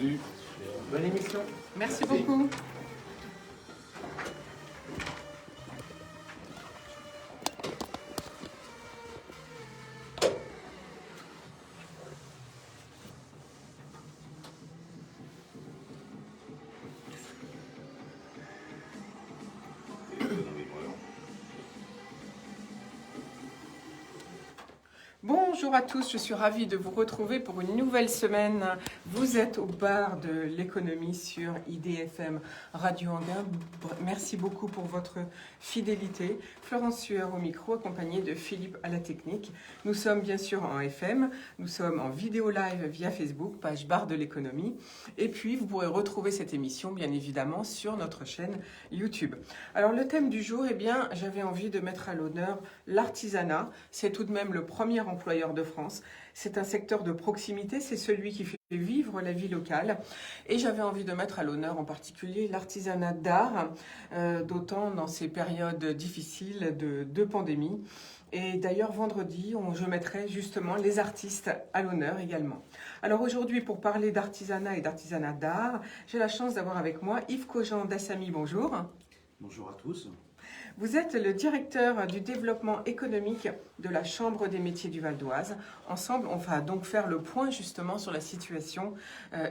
Salut. Bonne émission. Merci beaucoup. Bonjour à tous, je suis ravie de vous retrouver pour une nouvelle semaine. Vous êtes au bar de l'économie sur IDFM Radio Anguin. Merci beaucoup pour votre fidélité. Florence Sueur au micro, accompagnée de Philippe à la technique. Nous sommes bien sûr en FM, nous sommes en vidéo live via Facebook, page bar de l'économie. Et puis vous pourrez retrouver cette émission bien évidemment sur notre chaîne YouTube. Alors le thème du jour, j'avais envie de mettre à l'honneur l'artisanat. C'est tout de même le premier employeur de France. C'est un secteur de proximité, c'est celui qui fait vivre la vie locale. Et j'avais envie de mettre à l'honneur en particulier l'artisanat d'art, d'autant dans ces périodes difficiles de pandémie. Et d'ailleurs, vendredi, je mettrai justement les artistes à l'honneur également. Alors aujourd'hui, pour parler d'artisanat et d'artisanat d'art, j'ai la chance d'avoir avec moi Yves Cogent d'Assami. Bonjour. Bonjour à tous. Vous êtes le directeur du développement économique de la Chambre des métiers du Val d'Oise. Ensemble, on va donc faire le point justement sur la situation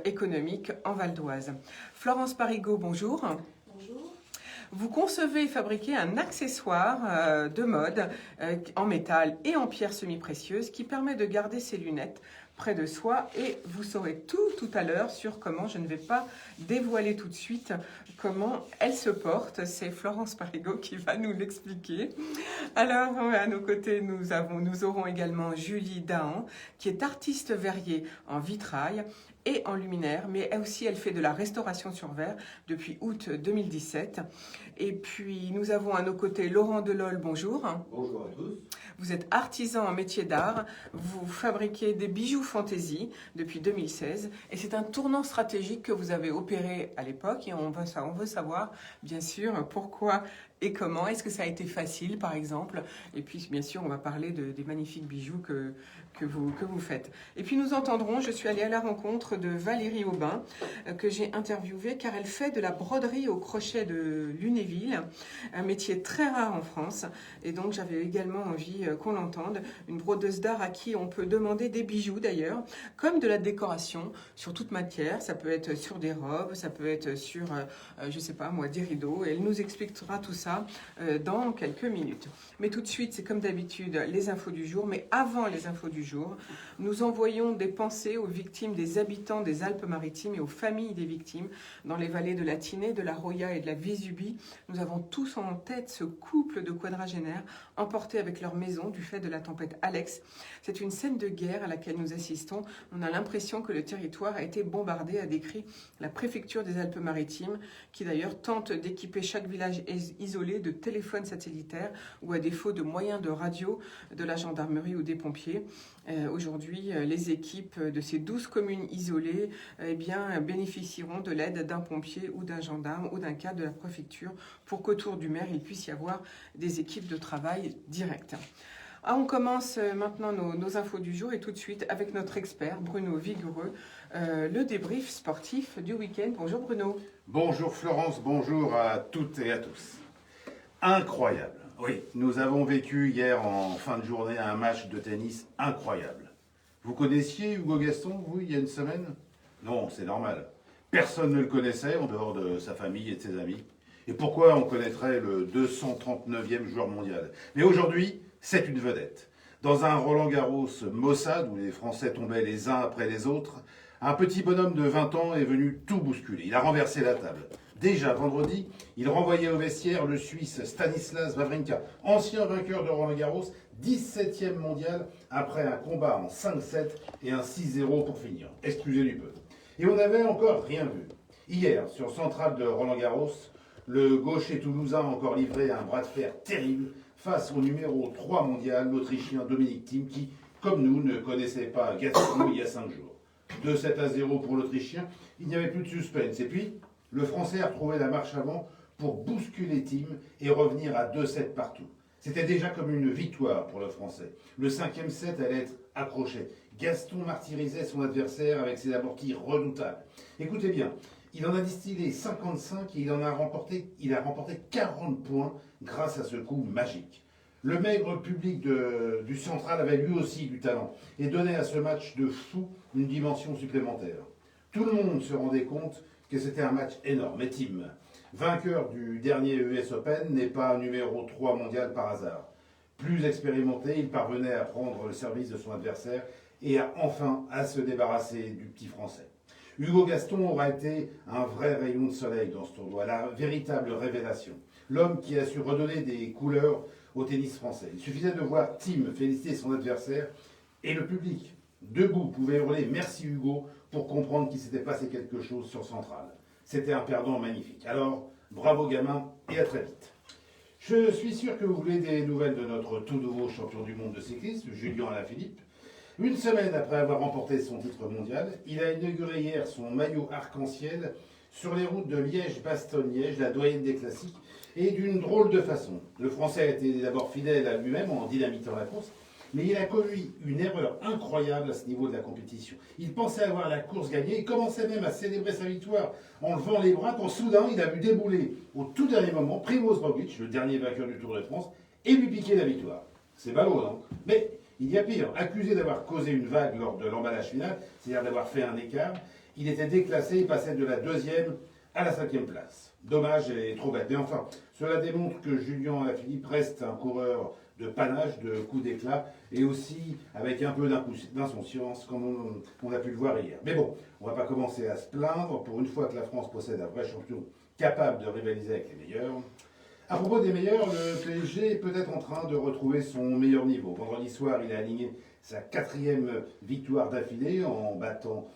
économique en Val d'Oise. Florence Parigot, bonjour. Bonjour. Vous concevez et fabriquez un accessoire de mode en métal et en pierres semi-précieuses qui permet de garder ses lunettes près de soi, et vous saurez tout à l'heure sur comment, je ne vais pas dévoiler tout de suite comment elle se porte. C'est Florence Parigot qui va nous l'expliquer. Alors à nos côtés, nous aurons également Julie Dahan, qui est artiste verrier en vitrail et en luminaire, mais elle fait de la restauration sur verre depuis août 2017. Et puis nous avons à nos côtés Laurent Delol, bonjour. Bonjour à tous. Vous êtes artisan en métier d'art, vous fabriquez des bijoux fantaisie depuis 2016 et c'est un tournant stratégique que vous avez opéré à l'époque et on veut savoir bien sûr pourquoi et comment. Est-ce que ça a été facile par exemple? Et puis bien sûr on va parler des magnifiques bijoux que vous faites. Et puis nous entendrons, je suis allée à la rencontre de Valérie Aubin que j'ai interviewée car elle fait de la broderie au crochet de Lunéville, un métier très rare en France, et donc j'avais également envie qu'on l'entende, une brodeuse d'art à qui on peut demander des bijoux d'ailleurs, comme de la décoration sur toute matière. Ça peut être sur des robes, ça peut être sur, je sais pas moi, des rideaux, et elle nous expliquera tout ça dans quelques minutes. Mais tout de suite, c'est comme d'habitude les infos du jour, mais avant les infos du jour, nous envoyons des pensées aux victimes, des habitants des Alpes-Maritimes et aux familles des victimes dans les vallées de la Tinée, de la Roya et de la Vésubie. Nous avons tous en tête ce couple de quadragénaires emportés avec leur maison du fait de la tempête Alex. C'est une scène de guerre à laquelle nous assistons. On a l'impression que le territoire a été bombardé, a décrit la préfecture des Alpes-Maritimes, qui d'ailleurs tente d'équiper chaque village isolé de téléphones satellitaires ou à défaut de moyens de radio de la gendarmerie ou des pompiers. Aujourd'hui, les équipes de ces 12 communes isolées bénéficieront de l'aide d'un pompier ou d'un gendarme ou d'un cadre de la préfecture pour qu'autour du maire, il puisse y avoir des équipes de travail directes. On commence maintenant nos infos du jour et tout de suite avec notre expert Bruno Vigoureux, le débrief sportif du week-end. Bonjour Bruno. Bonjour Florence, bonjour à toutes et à tous. Incroyable. Oui, nous avons vécu hier en fin de journée un match de tennis incroyable. Vous connaissiez Hugo Gaston, vous, il y a une semaine? Non, c'est normal. Personne ne le connaissait en dehors de sa famille et de ses amis. Et pourquoi on connaîtrait le 239e joueur mondial? Mais aujourd'hui, c'est une vedette. Dans un Roland-Garros maussade où les Français tombaient les uns après les autres, un petit bonhomme de 20 ans est venu tout bousculer. Il a renversé la table. Déjà vendredi, il renvoyait au vestiaire le Suisse Stanislas Wawrinka, ancien vainqueur de Roland-Garros, 17e mondial, après un combat en 5-7 et un 6-0 pour finir. Excusez du peu. Et on n'avait encore rien vu. Hier, sur Centrale de Roland-Garros, le gaucher toulousain a encore livré un bras de fer terrible face au numéro 3 mondial, l'Autrichien Dominic Thiem, qui, comme nous, ne connaissait pas Gaston il y a 5 jours. 2-7-0 pour l'Autrichien, il n'y avait plus de suspense. Et puis, le Français a retrouvé la marche avant pour bousculer Thiem et revenir à 2-7 partout. C'était déjà comme une victoire pour le Français. Le 5e set allait être accroché. Gaston martyrisait son adversaire avec ses amortis redoutables. Écoutez bien, il en a distillé 55 et il a remporté 40 points grâce à ce coup magique. Le maigre public du Central avait lui aussi du talent et donnait à ce match de fou une dimension supplémentaire. Tout le monde se rendait compte que c'était un match énorme. Et Tim, vainqueur du dernier US Open, n'est pas numéro 3 mondial par hasard. Plus expérimenté, il parvenait à prendre le service de son adversaire et à se débarrasser du petit Français. Hugo Gaston aura été un vrai rayon de soleil dans ce tournoi, la véritable révélation. L'homme qui a su redonner des couleurs au tennis français. Il suffisait de voir Tim féliciter son adversaire et le public, debout, pouvait hurler « Merci Hugo » pour comprendre qu'il s'était passé quelque chose sur Central. C'était un perdant magnifique. Alors, bravo gamin et à très vite. Je suis sûr que vous voulez des nouvelles de notre tout nouveau champion du monde de cyclisme, Julien Alaphilippe. Une semaine après avoir remporté son titre mondial, il a inauguré hier son maillot arc-en-ciel sur les routes de Liège-Bastogne-Liège, la doyenne des classiques, et d'une drôle de façon. Le Français a été d'abord fidèle à lui-même en dynamitant la course, mais il a commis une erreur incroyable à ce niveau de la compétition. Il pensait avoir la course gagnée et commençait même à célébrer sa victoire en levant les bras quand soudain il a vu débouler au tout dernier moment Primož Roglič, le dernier vainqueur du Tour de France, et lui piquer la victoire. C'est ballot, non? Mais il y a pire. Accusé d'avoir causé une vague lors de l'emballage final, c'est-à-dire d'avoir fait un écart, il était déclassé et passait de la 2e à la 5e place. Dommage et trop bête. Mais enfin, cela démontre que Julien Alaphilippe reste un coureur de panache, de coups d'éclat, et aussi avec un peu d'insouciance, comme on a pu le voir hier. Mais bon, on ne va pas commencer à se plaindre, pour une fois que la France possède un vrai champion capable de rivaliser avec les meilleurs. À propos des meilleurs, le PSG est peut-être en train de retrouver son meilleur niveau. Vendredi soir, il a aligné sa 4e victoire d'affilée en battant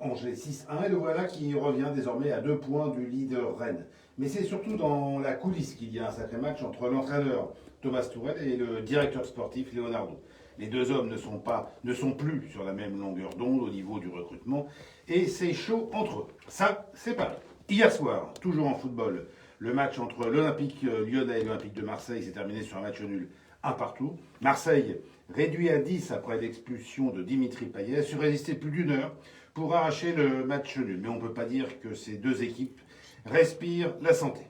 Angers 6-1, et le voilà qui revient désormais à 2 points du leader Rennes. Mais c'est surtout dans la coulisse qu'il y a un sacré match entre l'entraîneur Thomas Tourelle et le directeur sportif Leonardo. Les deux hommes ne sont plus sur la même longueur d'onde au niveau du recrutement, et c'est chaud entre eux. Ça, c'est pareil. Hier soir, toujours en football, le match entre l'Olympique lyonnais et l'Olympique de Marseille s'est terminé sur un match nul 1-1. Marseille, réduit à 10 après l'expulsion de Dimitri Payet, a su résister plus d'une heure pour arracher le match nul. Mais on ne peut pas dire que ces deux équipes respirent la santé.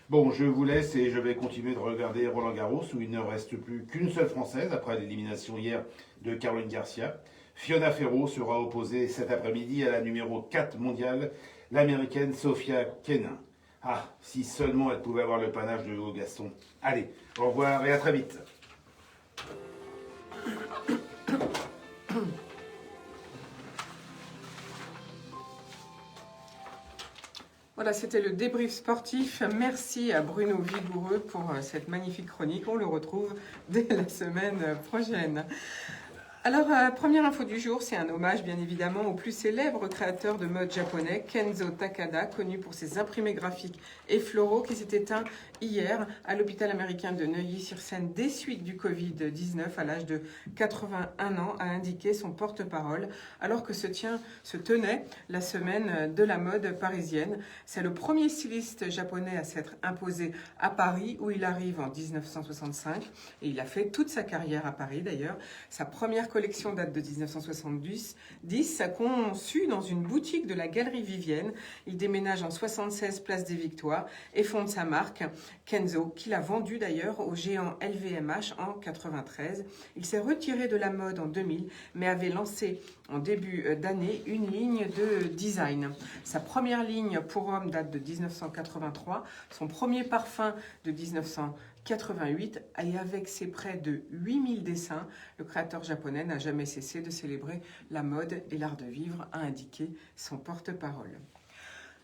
Bon, je vous laisse et je vais continuer de regarder Roland-Garros où il ne reste plus qu'une seule Française après l'élimination hier de Caroline Garcia. Fiona Ferro sera opposée cet après-midi à la numéro 4 mondiale, l'américaine Sofia Kenin. Ah, si seulement elle pouvait avoir le panache de Hugo Gaston. Allez, au revoir et à très vite. Voilà, c'était le débrief sportif. Merci à Bruno Vigoureux pour cette magnifique chronique. On le retrouve dès la semaine prochaine. Alors, première info du jour, c'est un hommage bien évidemment au plus célèbre créateur de mode japonais, Kenzo Takada, connu pour ses imprimés graphiques et floraux, qui s'est éteint hier à l'hôpital américain de Neuilly-sur-Seine des suites du Covid-19 à l'âge de 81 ans, a indiqué son porte-parole, alors que se tenait la semaine de la mode parisienne. C'est le premier styliste japonais à s'être imposé à Paris, où il arrive en 1965, et il a fait toute sa carrière à Paris d'ailleurs. Sa première collection date de 1970, conçue dans une boutique de la Galerie Vivienne. Il déménage en 76 place des Victoires et fonde sa marque Kenzo, qu'il a vendue d'ailleurs au géant LVMH en 93. Il s'est retiré de la mode en 2000, mais avait lancé en début d'année une ligne de design. Sa première ligne pour hommes date de 1983, son premier parfum de 1988, et avec ses près de 8000 dessins, le créateur japonais n'a jamais cessé de célébrer la mode et l'art de vivre, a indiqué son porte-parole.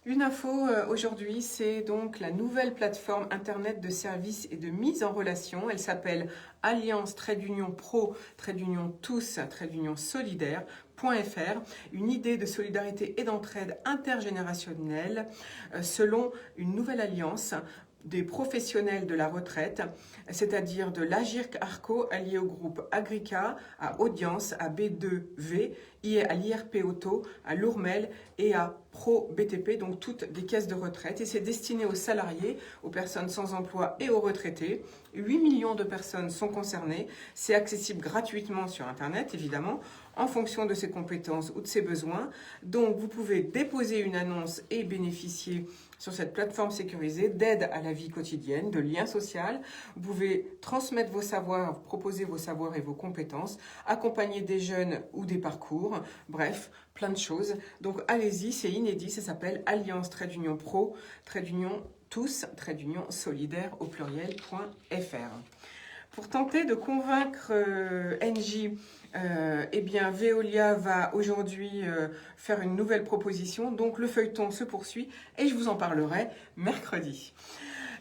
Une info aujourd'hui, c'est donc la nouvelle plateforme internet de services et de mise en relation. Elle s'appelle Alliance-Tous-Solidaire.fr, une idée de solidarité et d'entraide intergénérationnelle selon une nouvelle alliance des professionnels de la retraite, c'est-à-dire de l'Agirc Arco allié au groupe Agrica, à Audience, à B2V, à l'IRP Auto, à Lourmel et à Pro BTP, donc toutes des caisses de retraite. Et c'est destiné aux salariés, aux personnes sans emploi et aux retraités. 8 millions de personnes sont concernées. C'est accessible gratuitement sur Internet, évidemment, en fonction de ses compétences ou de ses besoins. Donc, vous pouvez déposer une annonce et bénéficier sur cette plateforme sécurisée d'aide à la vie quotidienne, de liens sociaux. Vous pouvez transmettre vos savoirs, proposer vos savoirs et vos compétences, accompagner des jeunes ou des parcours, bref, plein de choses. Donc allez-y, c'est inédit, ça s'appelle Alliance-Pro, tous-solidaires au pluriel.fr. Pour tenter de convaincre Engie, eh bien Veolia va aujourd'hui faire une nouvelle proposition. Donc le feuilleton se poursuit et je vous en parlerai mercredi.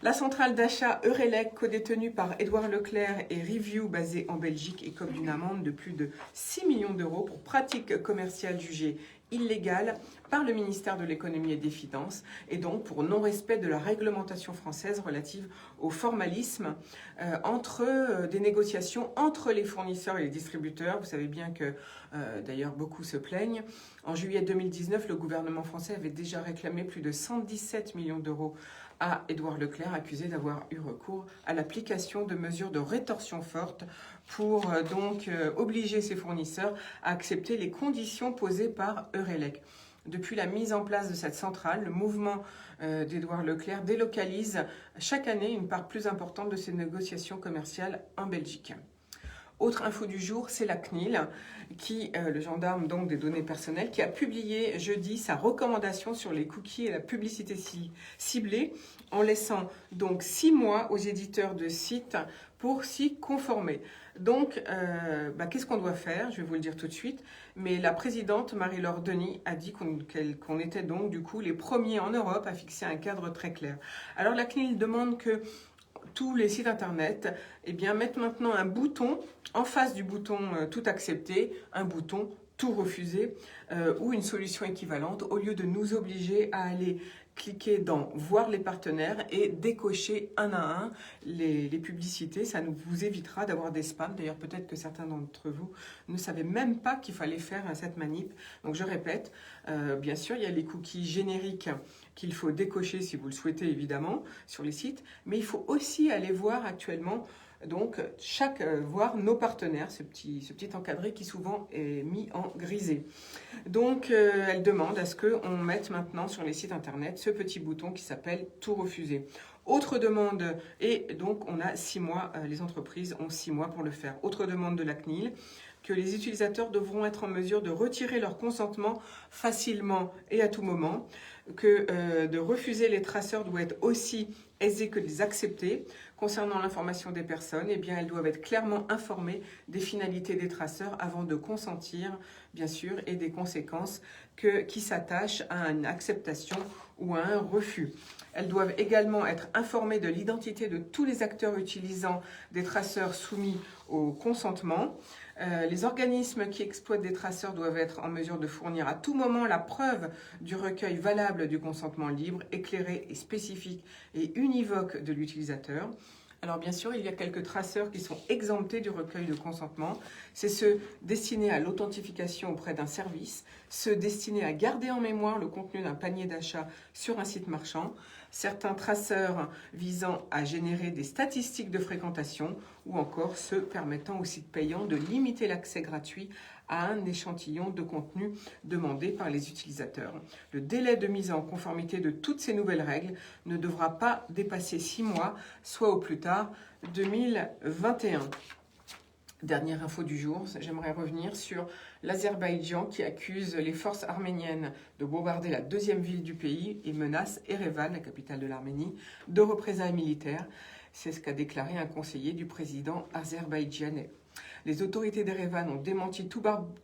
La centrale d'achat Eurelec, codétenue par Édouard Leclerc et Review, basée en Belgique, écope d'une amende de plus de 6 millions d'euros pour pratiques commerciales jugées illégales par le ministère de l'Économie et des Finances et donc pour non-respect de la réglementation française relative au formalisme des négociations entre les fournisseurs et les distributeurs. Vous savez bien que, d'ailleurs, beaucoup se plaignent. En juillet 2019, le gouvernement français avait déjà réclamé plus de 117 millions d'euros à Édouard Leclerc, accusé d'avoir eu recours à l'application de mesures de rétorsion forte pour obliger ses fournisseurs à accepter les conditions posées par Eurelec. Depuis la mise en place de cette centrale, le mouvement d'Édouard Leclerc délocalise chaque année une part plus importante de ses négociations commerciales en Belgique. Autre info du jour, c'est la CNIL, le gendarme donc des données personnelles, qui a publié jeudi sa recommandation sur les cookies et la publicité ciblée, en laissant donc 6 mois aux éditeurs de sites pour s'y conformer. Donc, qu'est-ce qu'on doit faire? Je vais vous le dire tout de suite. Mais la présidente Marie-Laure Denis a dit qu'on était donc du coup les premiers en Europe à fixer un cadre très clair. Alors la CNIL demande que tous les sites internet mettent maintenant un bouton en face du bouton tout accepter, un bouton tout refuser ou une solution équivalente au lieu de nous obliger à aller cliquer dans voir les partenaires et décocher un à un les publicités. Ça vous évitera d'avoir des spams. D'ailleurs, peut-être que certains d'entre vous ne savaient même pas qu'il fallait faire cette manip. Donc, je répète, bien sûr, il y a les cookies génériques qu'il faut décocher si vous le souhaitez, évidemment, sur les sites. Mais il faut aussi aller voir actuellement donc voir nos partenaires, ce petit encadré qui souvent est mis en grisé. Donc elle demande à ce qu'on mette maintenant sur les sites internet ce petit bouton qui s'appelle tout refuser. Autre demande, et donc on a 6 mois, les entreprises ont 6 mois pour le faire. Autre demande de la CNIL, que les utilisateurs devront être en mesure de retirer leur consentement facilement et à tout moment, que de refuser les traceurs doit être aussi aisé que de les accepter. Concernant l'information des personnes, elles doivent être clairement informées des finalités des traceurs avant de consentir, bien sûr, et des conséquences qui s'attachent à une acceptation ou à un refus. Elles doivent également être informées de l'identité de tous les acteurs utilisant des traceurs soumis au consentement. Les organismes qui exploitent des traceurs doivent être en mesure de fournir à tout moment la preuve du recueil valable du consentement libre, éclairé et spécifique et univoque de l'utilisateur. Alors bien sûr, il y a quelques traceurs qui sont exemptés du recueil de consentement. C'est ceux destinés à l'authentification auprès d'un service, ceux destinés à garder en mémoire le contenu d'un panier d'achat sur un site marchand, certains traceurs visant à générer des statistiques de fréquentation ou encore ceux permettant aux sites payants de limiter l'accès gratuit à un échantillon de contenu demandé par les utilisateurs. Le délai de mise en conformité de toutes ces nouvelles règles ne devra pas dépasser 6 mois, soit au plus tard 2021. Dernière info du jour, j'aimerais revenir sur l'Azerbaïdjan qui accuse les forces arméniennes de bombarder la deuxième ville du pays et menace Erevan, la capitale de l'Arménie, de représailles militaires. C'est ce qu'a déclaré un conseiller du président azerbaïdjanais. Les autorités d'Erevan ont démenti tout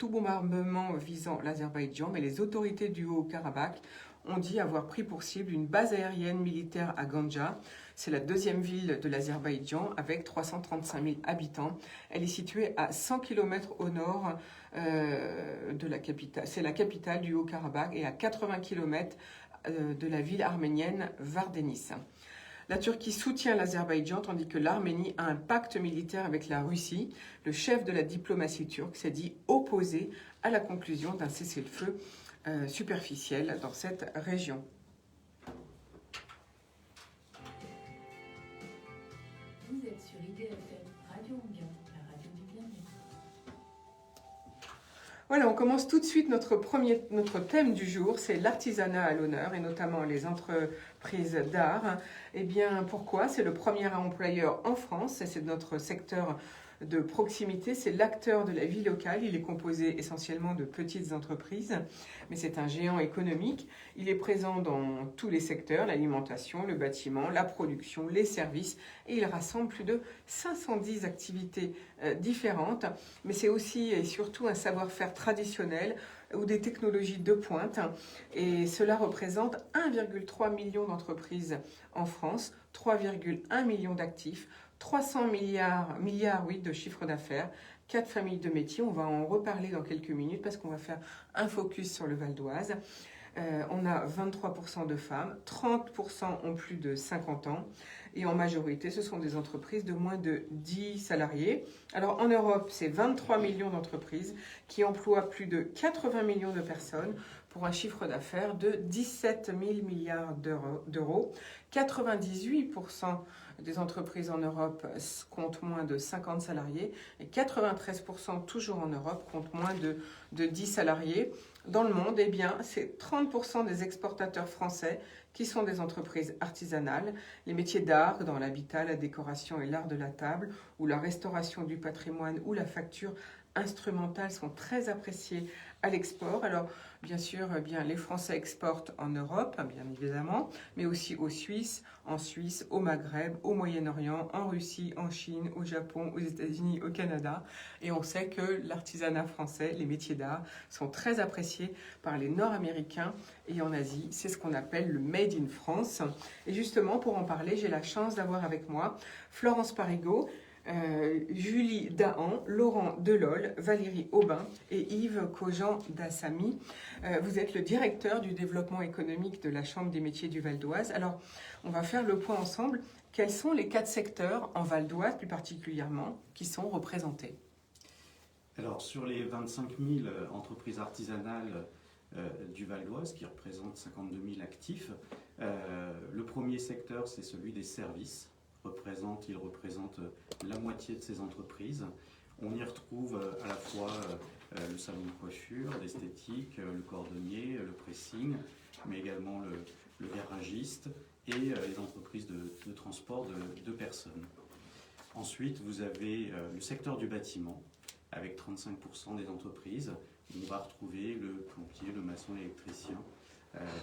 bombardement visant l'Azerbaïdjan, mais les autorités du Haut-Karabakh ont dit avoir pris pour cible une base aérienne militaire à Ganja. C'est la deuxième ville de l'Azerbaïdjan avec 335 000 habitants. Elle est située à 100 km au nord de la capitale. C'est la capitale du Haut-Karabakh et à 80 km de la ville arménienne Vardenis. La Turquie soutient l'Azerbaïdjan tandis que l'Arménie a un pacte militaire avec la Russie. Le chef de la diplomatie turque s'est dit opposé à la conclusion d'un cessez-le-feu superficiel dans cette région. Vous êtes sur Voilà, on commence tout de suite notre thème du jour, c'est l'artisanat à l'honneur et notamment les entreprises d'art. Eh bien, pourquoi? C'est le premier employeur en France et c'est notre secteur de proximité, c'est l'acteur de la vie locale. Il est composé essentiellement de petites entreprises, mais c'est un géant économique. Il est présent dans tous les secteurs, l'alimentation, le bâtiment, la production, les services, et il rassemble plus de 510 activités différentes. Mais c'est aussi et surtout un savoir-faire traditionnel ou des technologies de pointe. Et cela représente 1,3 million d'entreprises en France, 3,1 millions d'actifs, 300 milliards oui, de chiffre d'affaires, 4 familles de métiers. On va en reparler dans quelques minutes parce qu'on va faire un focus sur le Val d'Oise. On a 23% de femmes, 30% ont plus de 50 ans et en majorité, ce sont des entreprises de moins de 10 salariés. Alors en Europe, c'est 23 millions d'entreprises qui emploient plus de 80 millions de personnes pour un chiffre d'affaires de 17 000 milliards d'euros. 98% des entreprises en Europe comptent moins de 50 salariés et 93% toujours en Europe comptent moins de 10 salariés. Dans le monde, eh bien, c'est 30% des exportateurs français qui sont des entreprises artisanales. Les métiers d'art dans l'habitat, la décoration et l'art de la table, ou la restauration du patrimoine ou la facture instrumentale sont très appréciés à l'export. Alors, bien sûr, les Français exportent en Europe, bien évidemment, mais aussi en Suisse, au Maghreb, au Moyen-Orient, en Russie, en Chine, au Japon, aux États-Unis, au Canada. Et on sait que l'artisanat français, les métiers d'art, sont très appréciés par les Nord-Américains et en Asie. C'est ce qu'on appelle le Made in France. Et justement, pour en parler, j'ai la chance d'avoir avec moi Florence Parigot, Julie Dahan, Laurent Delol, Valérie Aubin et Yves Cogent-Dassamy. Vous êtes le directeur du développement économique de la Chambre des métiers du Val d'Oise. Alors, on va faire le point ensemble. Quels sont les 4 secteurs en Val d'Oise, plus particulièrement, qui sont représentés? Alors, sur les 25 000 entreprises artisanales du Val d'Oise, qui représentent 52 000 actifs, le premier secteur, c'est celui des services. Il représente la moitié de ces entreprises. On y retrouve à la fois le salon de coiffure, l'esthétique, le cordonnier, le pressing, mais également le garagiste et les entreprises de transport de personnes. Ensuite, vous avez le secteur du bâtiment, avec 35% des entreprises. On va retrouver le plombier, le maçon, l'électricien,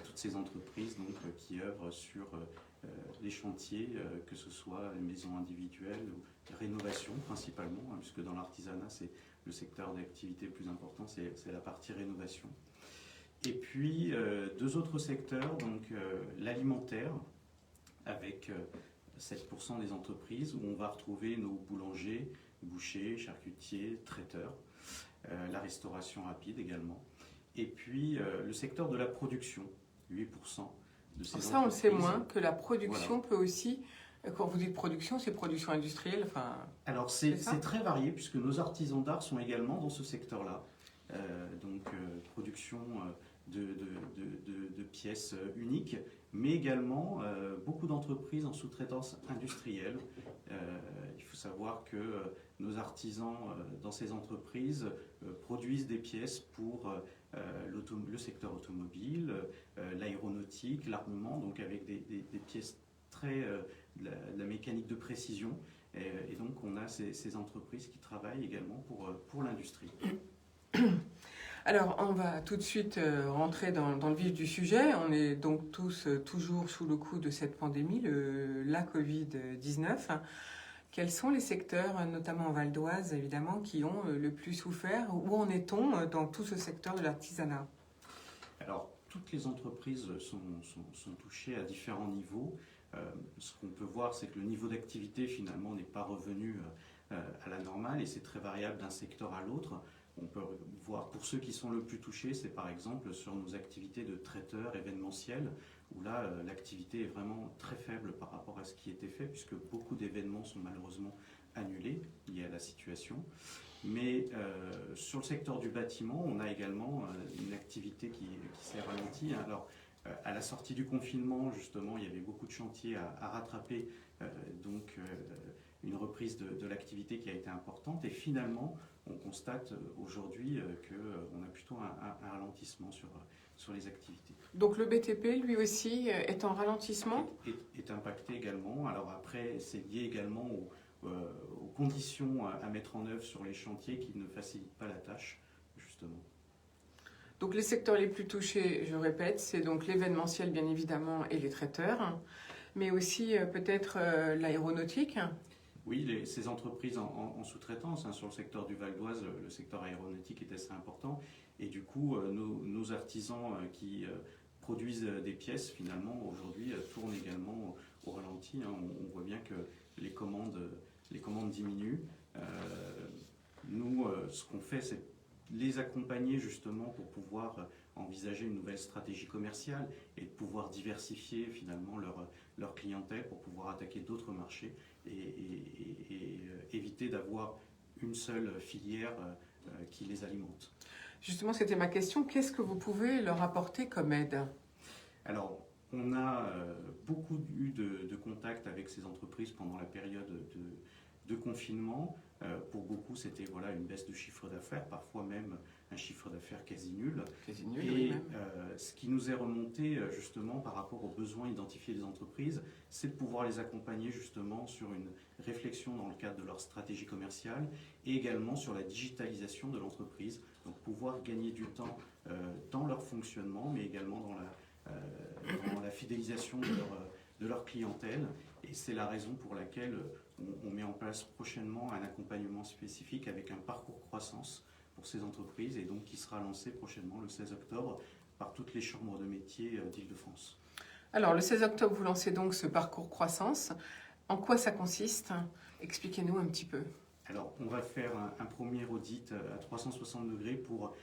toutes ces entreprises donc, qui œuvrent sur les chantiers, que ce soit les maisons individuelles ou les rénovations principalement, hein, puisque dans l'artisanat, c'est le secteur d'activité le plus important, c'est la partie rénovation. Et puis, 2 autres secteurs, donc l'alimentaire, avec 7% des entreprises, où on va retrouver nos boulangers, bouchers, charcutiers, traiteurs, la restauration rapide également. Et puis, le secteur de la production, 8%. Ça, on le sait moins, que la production peut aussi, quand vous dites production, c'est production industrielle, enfin... Alors c'est très varié, puisque nos artisans d'art sont également dans ce secteur-là. Production de pièces uniques, mais également beaucoup d'entreprises en sous-traitance industrielle. Il faut savoir que nos artisans dans ces entreprises produisent des pièces pour le secteur automobile, l'aéronautique, l'armement, donc avec des pièces très de la mécanique de précision. Et donc on a ces entreprises qui travaillent également pour l'industrie. Alors, on va tout de suite rentrer dans le vif du sujet. On est donc tous toujours sous le coup de cette pandémie, la Covid-19. Quels sont les secteurs, notamment en Val d'Oise, évidemment, qui ont le plus souffert? Où en est-on dans tout ce secteur de l'artisanat? Alors, toutes les entreprises sont touchées à différents niveaux. Ce qu'on peut voir, c'est que le niveau d'activité, finalement, n'est pas revenu à la normale et c'est très variable d'un secteur à l'autre. On peut voir, pour ceux qui sont le plus touchés, c'est par exemple sur nos activités de traiteurs événementiels, où là, l'activité est vraiment très faible par rapport à ce qui était fait, puisque beaucoup d'événements sont malheureusement annulés liés à la situation. Mais sur le secteur du bâtiment, on a également une activité qui s'est ralentie. Alors, À la sortie du confinement, justement, il y avait beaucoup de chantiers à rattraper, donc une reprise de l'activité qui a été importante. Et finalement, on constate aujourd'hui qu'on a plutôt un ralentissement sur les activités. Donc le BTP, lui aussi, est en ralentissement ? Est impacté également. Alors après, c'est lié également aux conditions à mettre en œuvre sur les chantiers qui ne facilitent pas la tâche, justement. Donc les secteurs les plus touchés, je répète, c'est donc l'événementiel bien évidemment et les traiteurs, mais aussi peut-être l'aéronautique. Oui, ces entreprises en sous-traitance, sur le secteur du Val d'Oise, le secteur aéronautique est assez important. Et du coup, nos artisans qui produisent des pièces, finalement, aujourd'hui, tournent également au ralenti. On voit bien que les commandes diminuent. Nous, ce qu'on fait, c'est les accompagner justement pour pouvoir envisager une nouvelle stratégie commerciale et de pouvoir diversifier finalement leur clientèle pour pouvoir attaquer d'autres marchés et éviter d'avoir une seule filière qui les alimente. Justement, c'était ma question. Qu'est-ce que vous pouvez leur apporter comme aide ? Alors, on a beaucoup eu de contacts avec ces entreprises pendant la période de confinement. Pour beaucoup, c'était une baisse de chiffre d'affaires, parfois même un chiffre d'affaires quasi nul. Et oui, même. ce qui nous est remonté justement par rapport aux besoins identifiés des entreprises, c'est de pouvoir les accompagner justement sur une réflexion dans le cadre de leur stratégie commerciale et également sur la digitalisation de l'entreprise. Donc pouvoir gagner du temps dans leur fonctionnement, mais également dans la fidélisation de leur clientèle. Et c'est la raison pour laquelle on met en place prochainement un accompagnement spécifique avec un parcours croissance pour ces entreprises et donc qui sera lancé prochainement le 16 octobre par toutes les chambres de métiers d'Île-de-France. Alors, le 16 octobre, vous lancez donc ce parcours croissance. En quoi ça consiste ? Expliquez-nous un petit peu. Alors, on va faire un premier audit à 360 degrés pour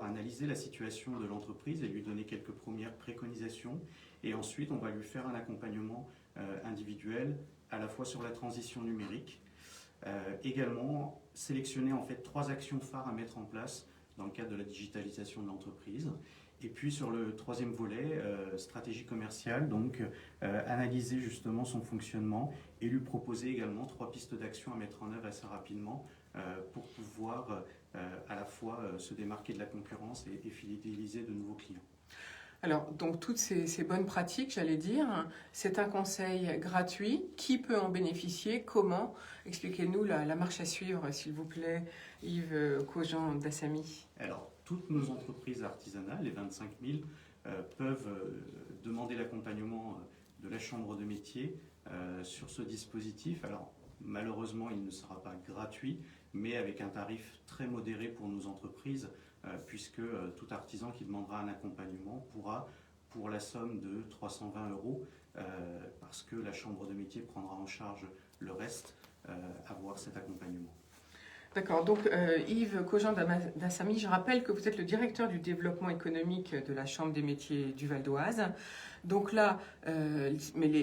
analyser la situation de l'entreprise et lui donner quelques premières préconisations. Et ensuite, on va lui faire un accompagnement individuel à la fois sur la transition numérique, également sélectionner en fait 3 actions phares à mettre en place dans le cadre de la digitalisation de l'entreprise. Et puis sur le troisième volet, stratégie commerciale, donc analyser justement son fonctionnement et lui proposer également 3 pistes d'action à mettre en œuvre assez rapidement pour pouvoir à la fois se démarquer de la concurrence et fidéliser de nouveaux clients. Alors, donc toutes ces bonnes pratiques, j'allais dire, c'est un conseil gratuit. Qui peut en bénéficier ? Comment ? Expliquez-nous la marche à suivre, s'il vous plaît, Yves Cogent d'Assami. Alors, toutes nos entreprises artisanales, les 25 000, peuvent demander l'accompagnement de la Chambre de métier sur ce dispositif. Alors, malheureusement, il ne sera pas gratuit, mais avec un tarif très modéré pour nos entreprises, puisque tout artisan qui demandera un accompagnement pourra, pour la somme de 320 €, parce que la Chambre de métier prendra en charge le reste, avoir cet accompagnement. D'accord, donc Yves Cogent d'Assami, je rappelle que vous êtes le directeur du développement économique de la Chambre des métiers du Val d'Oise. Donc là,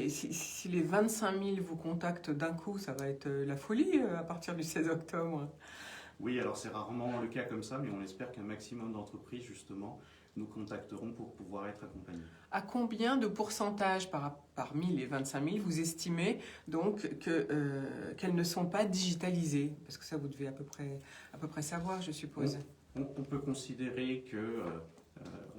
si les 25 000 vous contactent d'un coup, ça va être la folie à partir du 16 octobre. Oui, alors c'est rarement le cas comme ça, mais on espère qu'un maximum d'entreprises, justement, nous contacteront pour pouvoir être accompagnés. À combien de pourcentage parmi les 25 000 vous estimez donc qu'elles ne sont pas digitalisées ? Parce que ça, vous devez à peu près savoir, je suppose. On peut considérer que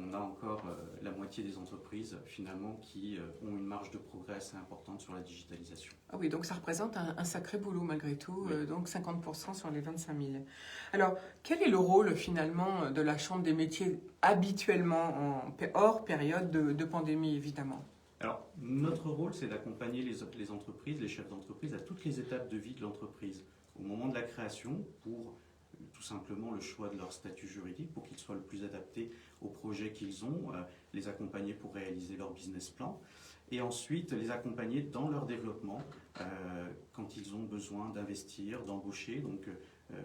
on a encore la moitié des entreprises, finalement, qui ont une marge de progrès assez importante sur la digitalisation. Ah oui, donc ça représente un sacré boulot malgré tout, Oui. donc 50% sur les 25 000. Alors, quel est le rôle finalement de la Chambre des métiers habituellement hors période de pandémie, évidemment ? Alors, notre rôle, c'est d'accompagner les entreprises, les chefs d'entreprise, à toutes les étapes de vie de l'entreprise. Au moment de la création, pour tout simplement le choix de leur statut juridique, pour qu'ils soient le plus adaptés au projet qu'ils ont, les accompagner pour réaliser leur business plan, et ensuite les accompagner dans leur développement quand ils ont besoin d'investir, d'embaucher, donc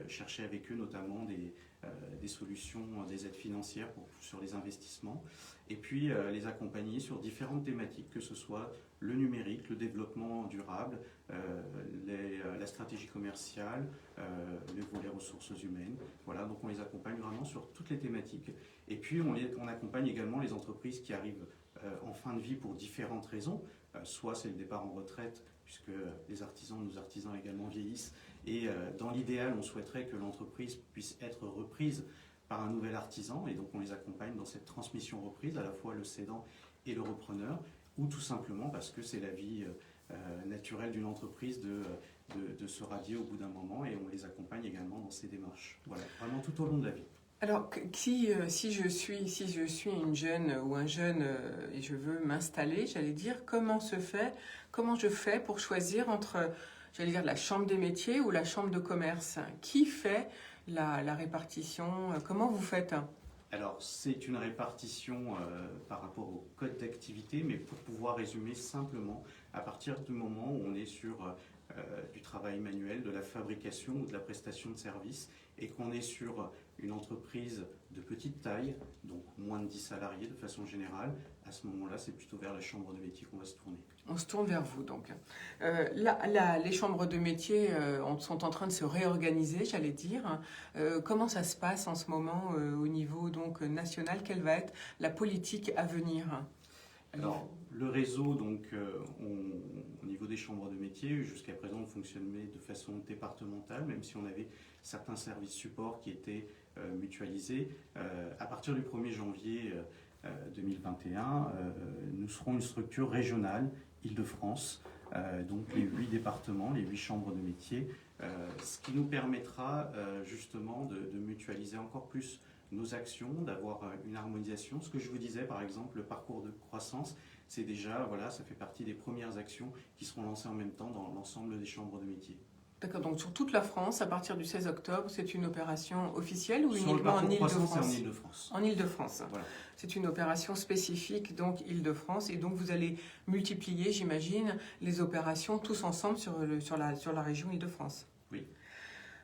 chercher avec eux notamment des solutions, des aides financières sur les investissements, et puis les accompagner sur différentes thématiques, que ce soit le numérique, le développement durable, la stratégie commerciale, le volet ressources humaines. Voilà, donc on les accompagne vraiment sur toutes les thématiques. Et puis on accompagne également les entreprises qui arrivent en fin de vie pour différentes raisons. Soit c'est le départ en retraite, puisque nos artisans également vieillissent. Et dans l'idéal, on souhaiterait que l'entreprise puisse être reprise par un nouvel artisan. Et donc on les accompagne dans cette transmission-reprise, à la fois le cédant et le repreneur, ou tout simplement parce que c'est la vie naturelle d'une entreprise de se radier au bout d'un moment. Et on les accompagne également dans ces démarches. Voilà, vraiment tout au long de la vie. Alors, si je suis une jeune ou un jeune et je veux m'installer, j'allais dire, comment je fais pour choisir entre, j'allais dire, la chambre des métiers ou la chambre de commerce? Qui fait la répartition? Comment vous faites? Alors, c'est une répartition par rapport au code d'activité, mais pour pouvoir résumer simplement, à partir du moment où on est sur du travail manuel, de la fabrication ou de la prestation de services, et qu'on est sur une entreprise de petite taille, donc moins de 10 salariés de façon générale, à ce moment-là, c'est plutôt vers la chambre de métier qu'on va se tourner. On se tourne vers vous, donc. Les chambres de métier sont en train de se réorganiser, j'allais dire. Comment ça se passe en ce moment au niveau donc, national? Quelle va être la politique à venir? Alors, le réseau, donc, au niveau des chambres de métier, jusqu'à présent, on fonctionnait de façon départementale, même si on avait certains services supports qui étaient mutualisés. À partir du 1er janvier 2021, nous serons une structure régionale, Île-de-France, donc les 8 départements, les 8 chambres de métier, ce qui nous permettra justement de mutualiser encore plus nos actions, d'avoir une harmonisation. Ce que je vous disais, par exemple, le parcours de croissance, c'est déjà, voilà, ça fait partie des premières actions qui seront lancées en même temps dans l'ensemble des chambres de métiers. D'accord, donc sur toute la France, à partir du 16 octobre, c'est une opération officielle ou Sur uniquement en Île-de-France? C'est en Île-de-France. En Île-de-France. Voilà. C'est une opération spécifique, donc Île-de-France, et donc vous allez multiplier, j'imagine, les opérations tous ensemble sur la région Île-de-France. Oui.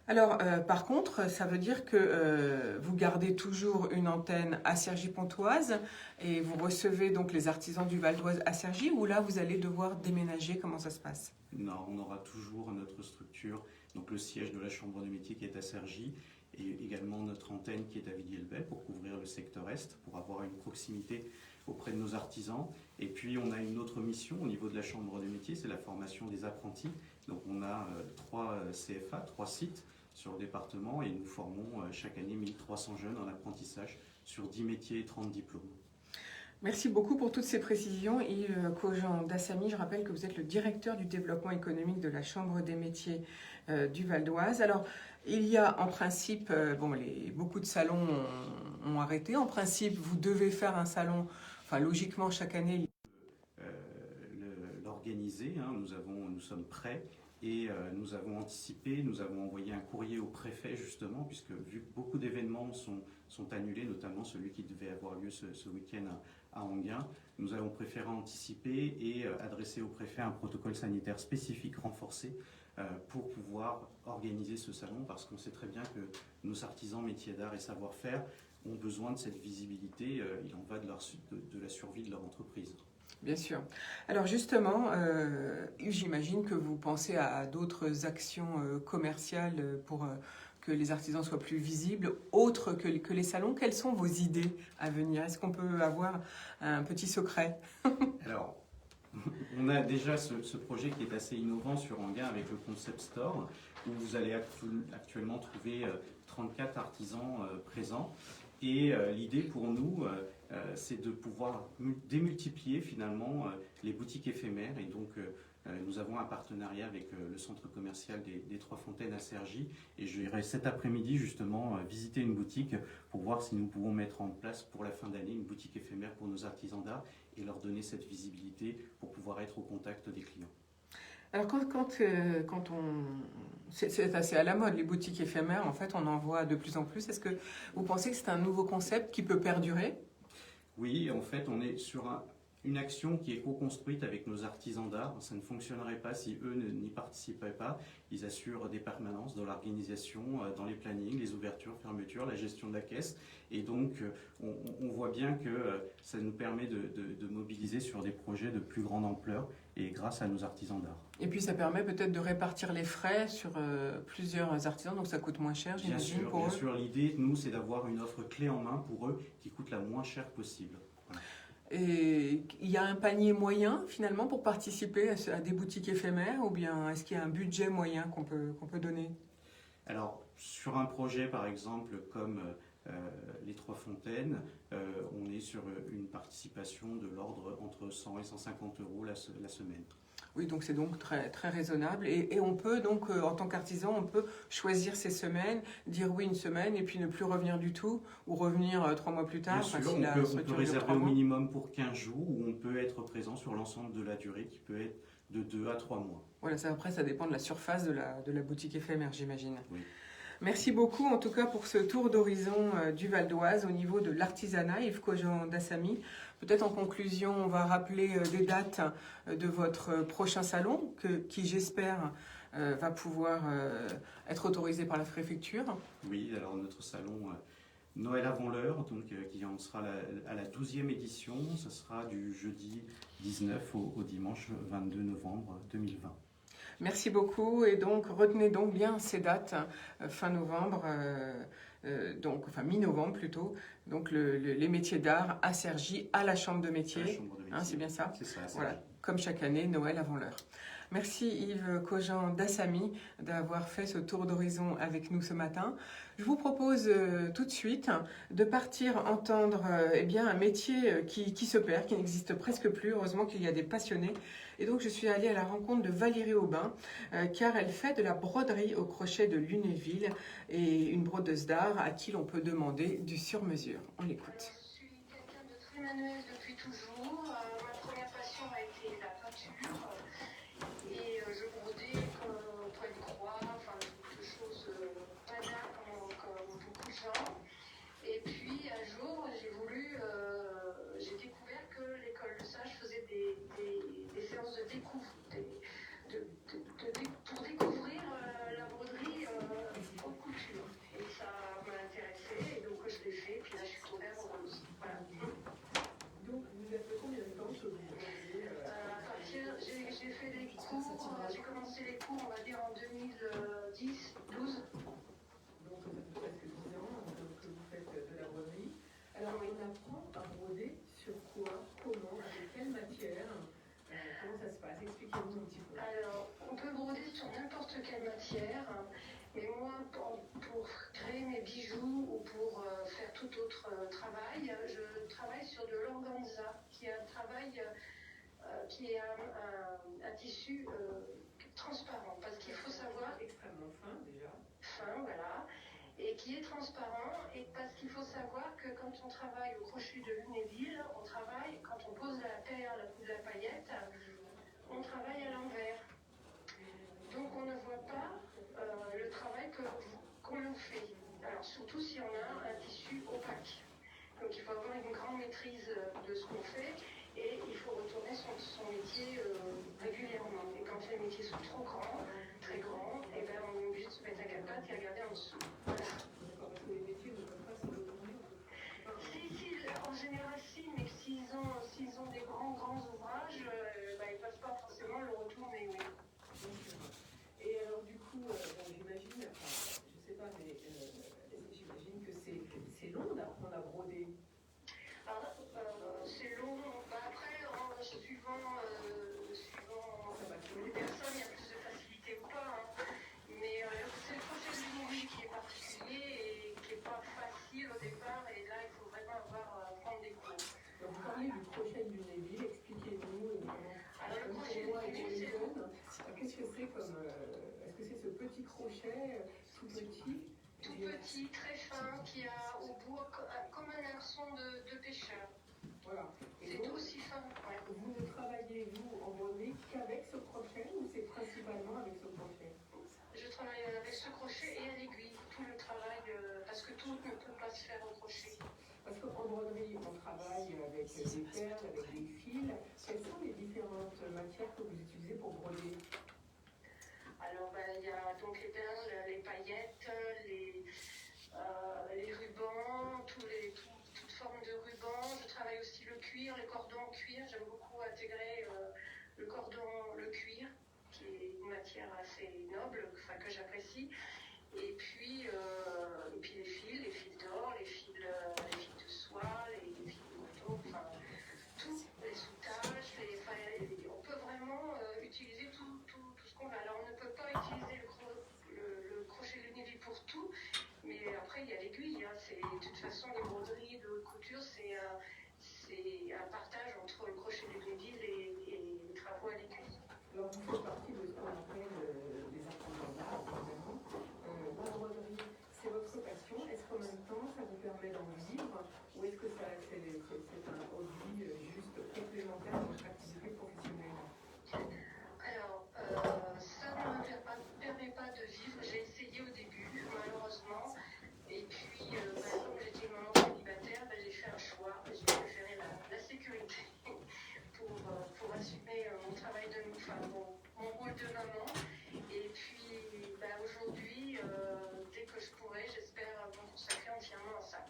Alors, par contre, ça veut dire que vous gardez toujours une antenne à Cergy-Pontoise et vous recevez donc les artisans du Val d'Oise à Cergy, ou là, vous allez devoir déménager? Comment ça se passe? Non, on aura toujours notre structure, donc le siège de la chambre de métier qui est à Cergy, et également notre antenne qui est à Villiers-le-Bel pour couvrir le secteur Est, pour avoir une proximité auprès de nos artisans. Et puis on a une autre mission au niveau de la chambre de métier, c'est la formation des apprentis. Donc on a 3 CFA, 3 sites sur le département, et nous formons chaque année 1300 jeunes en apprentissage sur 10 métiers et 30 diplômes. Merci beaucoup pour toutes ces précisions. Yves Cogent-Dassamy, je rappelle que vous êtes le directeur du développement économique de la Chambre des métiers du Val d'Oise. Alors, il y a en principe, beaucoup de salons ont arrêté. En principe, vous devez faire un salon, enfin logiquement chaque année. L'organiser, hein, nous sommes prêts. Et nous avons anticipé, nous avons envoyé un courrier au préfet justement, puisque vu que beaucoup d'événements sont annulés, notamment celui qui devait avoir lieu ce week-end à Enghien, nous avons préféré anticiper et adresser au préfet un protocole sanitaire spécifique renforcé pour pouvoir organiser ce salon, parce qu'on sait très bien que nos artisans, métiers d'art et savoir-faire ont besoin de cette visibilité, il en va de la survie de leur entreprise. Bien sûr. Alors justement, j'imagine que vous pensez à d'autres actions commerciales pour que les artisans soient plus visibles, autres que les salons. Quelles sont vos idées à venir? Est-ce qu'on peut avoir un petit secret? Alors, on a déjà ce projet qui est assez innovant sur Enghien avec le Concept Store, où vous allez actuellement trouver 34 artisans présents. Et l'idée pour nous, c'est de pouvoir démultiplier finalement les boutiques éphémères. Et donc, nous avons un partenariat avec le centre commercial des Trois Fontaines à Cergy. Et je irai cet après-midi justement visiter une boutique pour voir si nous pouvons mettre en place pour la fin d'année une boutique éphémère pour nos artisans d'art et leur donner cette visibilité pour pouvoir être au contact des clients. Alors c'est assez à la mode, les boutiques éphémères, en fait, on en voit de plus en plus. Est-ce que vous pensez que c'est un nouveau concept qui peut perdurer? Oui, en fait, on est sur une action qui est co-construite avec nos artisans d'art. Ça ne fonctionnerait pas si eux n'y participaient pas. Ils assurent des permanences dans l'organisation, dans les plannings, les ouvertures, fermetures, la gestion de la caisse. Et donc, on voit bien que ça nous permet de mobiliser sur des projets de plus grande ampleur et grâce à nos artisans d'art. Et puis, ça permet peut-être de répartir les frais sur plusieurs artisans, donc ça coûte moins cher, j'imagine, pour eux. Bien sûr, l'idée, nous, c'est d'avoir une offre clé en main pour eux qui coûte la moins chère possible. Voilà. Et il y a un panier moyen finalement pour participer à des boutiques éphémères ou bien est-ce qu'il y a un budget moyen qu'on peut donner? Alors, sur un projet, par exemple, comme les Trois Fontaines, on est sur une participation de l'ordre entre 100 et 150 euros la semaine. Oui, donc c'est donc très, très raisonnable. Et on peut donc, en tant qu'artisan, on peut choisir ses semaines, dire oui une semaine et puis ne plus revenir du tout ou revenir 3 mois plus tard. Bien sûr, si la on peut structure dure réserver 3 au mois. minimum pour 15 jours ou on peut être présent sur l'ensemble de la durée qui peut être de 2 à 3 mois. Voilà, après, ça dépend de la surface de la boutique éphémère, j'imagine. Oui. Merci beaucoup, en tout cas, pour ce tour d'horizon du Val d'Oise au niveau de l'artisanat, Yves Cogent d'Assamy. Peut-être en conclusion, on va rappeler des dates de votre prochain salon, qui j'espère va pouvoir être autorisé par la préfecture. Oui, alors notre salon Noël avant l'heure, donc qui en sera à la 12e édition, ce sera du jeudi 19 au dimanche 22 novembre 2020. Merci beaucoup et donc retenez donc bien ces dates, fin novembre, enfin mi-novembre plutôt, donc les métiers d'art à Cergy, à la Chambre de métier, c'est bien ça? C'est ça, voilà, comme chaque année, Noël avant l'heure. Merci Yves Cogent d'Assamy d'avoir fait ce tour d'horizon avec nous ce matin. Je vous propose tout de suite de partir entendre un métier qui se perd, qui n'existe presque plus. Heureusement qu'il y a des passionnés. Et donc je suis allée à la rencontre de Valérie Aubin, car elle fait de la broderie au crochet de Lunéville et une brodeuse d'art à qui l'on peut demander du sur-mesure. On l'écoute. Je suis quelqu'un de très manuel depuis toujours. Ma première passion a été la peinture. Et je brodais comme poil de croix, enfin toutes choses banales comme beaucoup de gens. Et puis un jour, j'ai découvert que l'école de Sage faisait des séances de découverte, pour découvrir la broderie haute couture. Et ça m'a intéressée, et donc je l'ai fait, puis là je suis tombée amoureuse. Voilà. Donc vous avez fait combien de temps que vous brodez J'ai fait des cours, j'ai commencé les cours, on va dire en 2010-12. Donc ça fait presque 10 ans que vous faites de la broderie. Alors on apprend à broder sur quoi, comment, avec quelle matière, comment ça se passe? Expliquez-nous un petit peu. Alors, on peut broder sur n'importe quelle matière, mais moi, pour créer mes bijoux ou pour faire tout autre travail, je travaille sur de l'organza, qui est un travail qui est un tissu transparent, parce qu'il faut savoir... Extrêmement fin déjà. Fin, voilà, et qui est transparent, et parce qu'il faut savoir que quand on travaille au crochet de Lunéville, on travaille, quand on pose la perle ou la paillette, on travaille à l'envers. Donc on ne voit pas le travail qu'on en fait. Alors surtout si on a un tissu opaque. Donc il faut avoir une grande maîtrise de ce qu'on fait et il faut retourner son métier régulièrement. Et quand les métiers sont trop grands, très grands, et ben on est obligé de se mettre à quatre pattes et à regarder en dessous. Voilà. D'accord, parce que les métiers ne peuvent pas se retourner. Si, en général si, mais s'ils ont des grands ouvrages, ils ne peuvent pas forcément le retourner, oui. Et alors du coup, j'imagine, enfin, je sais pas, mais j'imagine que c'est long d'apprendre à broder. Alors, c'est long. Après, suivant les personnes, il y a plus de facilité ou pas. Hein. Mais c'est le crochet de Lunéville qui est particulier et qui n'est pas facile au départ. Et là, il faut vraiment prendre des cours. Donc, vous parlez du crochet de Lunéville, expliquez-nous Alors, le crochet de Lunéville, qu'est-ce que c'est comme... est-ce que c'est ce petit crochet tout petit? Tout petit, très fin, qui a au bout comme un hameçon de pêcheur. Voilà. C'est aussi fin. Ouais. Vous ne travaillez, vous, en broderie qu'avec ce crochet ou c'est principalement avec ce crochet? Je travaille avec ce crochet et à l'aiguille. Tout le travail, parce que tout ne peut pas se faire au crochet. Parce qu'en broderie, on travaille avec des perles, avec des fils. Quelles sont les différentes matières que vous utilisez pour broder? Alors, il y a donc les perles, les paillettes, les rubans, toutes formes de rubans. Je travaille aussi le cuir, les cordons en cuir. J'aime beaucoup intégrer le cuir, qui est une matière assez noble, que j'apprécie. Et puis les fils d'or, les fils de soie, les fils de coton, enfin, tout permet d'en vivre, ou est-ce que c'est un hobby juste complémentaire à votre activité professionnelle? Alors, ça ne me permet pas de vivre. J'ai essayé au début, malheureusement. Et puis, comme j'étais une maman célibataire, j'ai fait un choix. J'ai préféré la sécurité pour assumer mon travail mon rôle de maman. Et puis, aujourd'hui, dès que je pourrai, j'espère me consacrer entièrement à ça.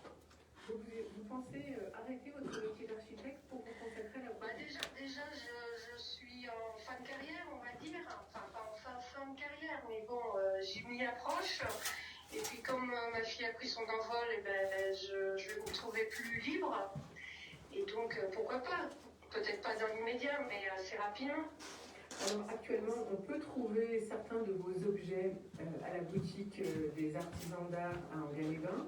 Vous pensez arrêter votre métier d'architecte pour vous consacrer à la Déjà, je suis en fin de carrière, on va dire. Enfin, pas en fin de carrière, mais bon, j'y m'y approche. Et puis, comme ma fille a pris son envol, je vais me trouver plus libre. Et donc, pourquoi pas? Peut-être pas dans l'immédiat, mais assez rapidement. Alors actuellement, on peut trouver certains de vos objets à la boutique des artisans d'art à Enghien-les-Bains.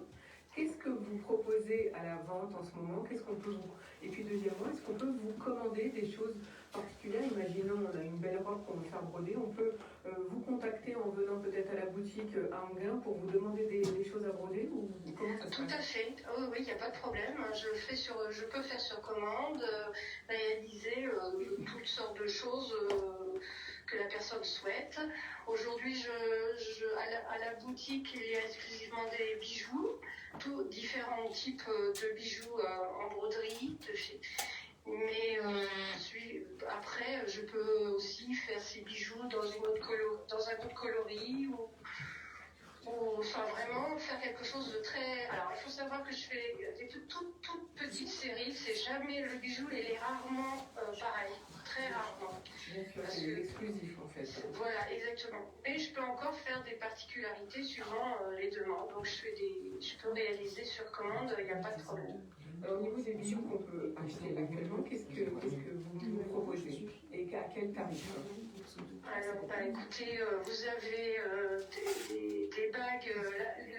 Qu'est-ce que vous proposez à la vente en ce moment? Qu'est-ce qu'on peut vous... Et puis deuxièmement, est-ce qu'on peut vous commander des choses particulières? Imaginons, on a une belle robe qu'on veut faire broder. On peut vous contacter en venant peut-être à la boutique à Enghien pour vous demander des choses à broder, ou comment ça se passe? Tout à fait. Oh, oui, il n'y a pas de problème. Je peux faire sur commande, réaliser toutes sortes de choses que la personne souhaite. Aujourd'hui, à la boutique, il y a exclusivement des bijoux, différents types de bijoux en broderie. Mais après, je peux aussi faire ces bijoux dans un autre coloris ou enfin vraiment faire quelque chose de très... Alors, il faut savoir que je fais des toutes petites séries. C'est jamais le bijou, il est rarement pareil. Très rarement. Bien sûr, c'est exclusif en fait. Voilà, exactement. Mais je peux encore faire des particularités suivant les demandes. Donc je peux réaliser sur commande, il n'y a pas de problème. Alors, au niveau des bijoux qu'on peut acheter actuellement, qu'est-ce que vous proposez et à quel tarif? Alors, écoutez, vous avez des bagues.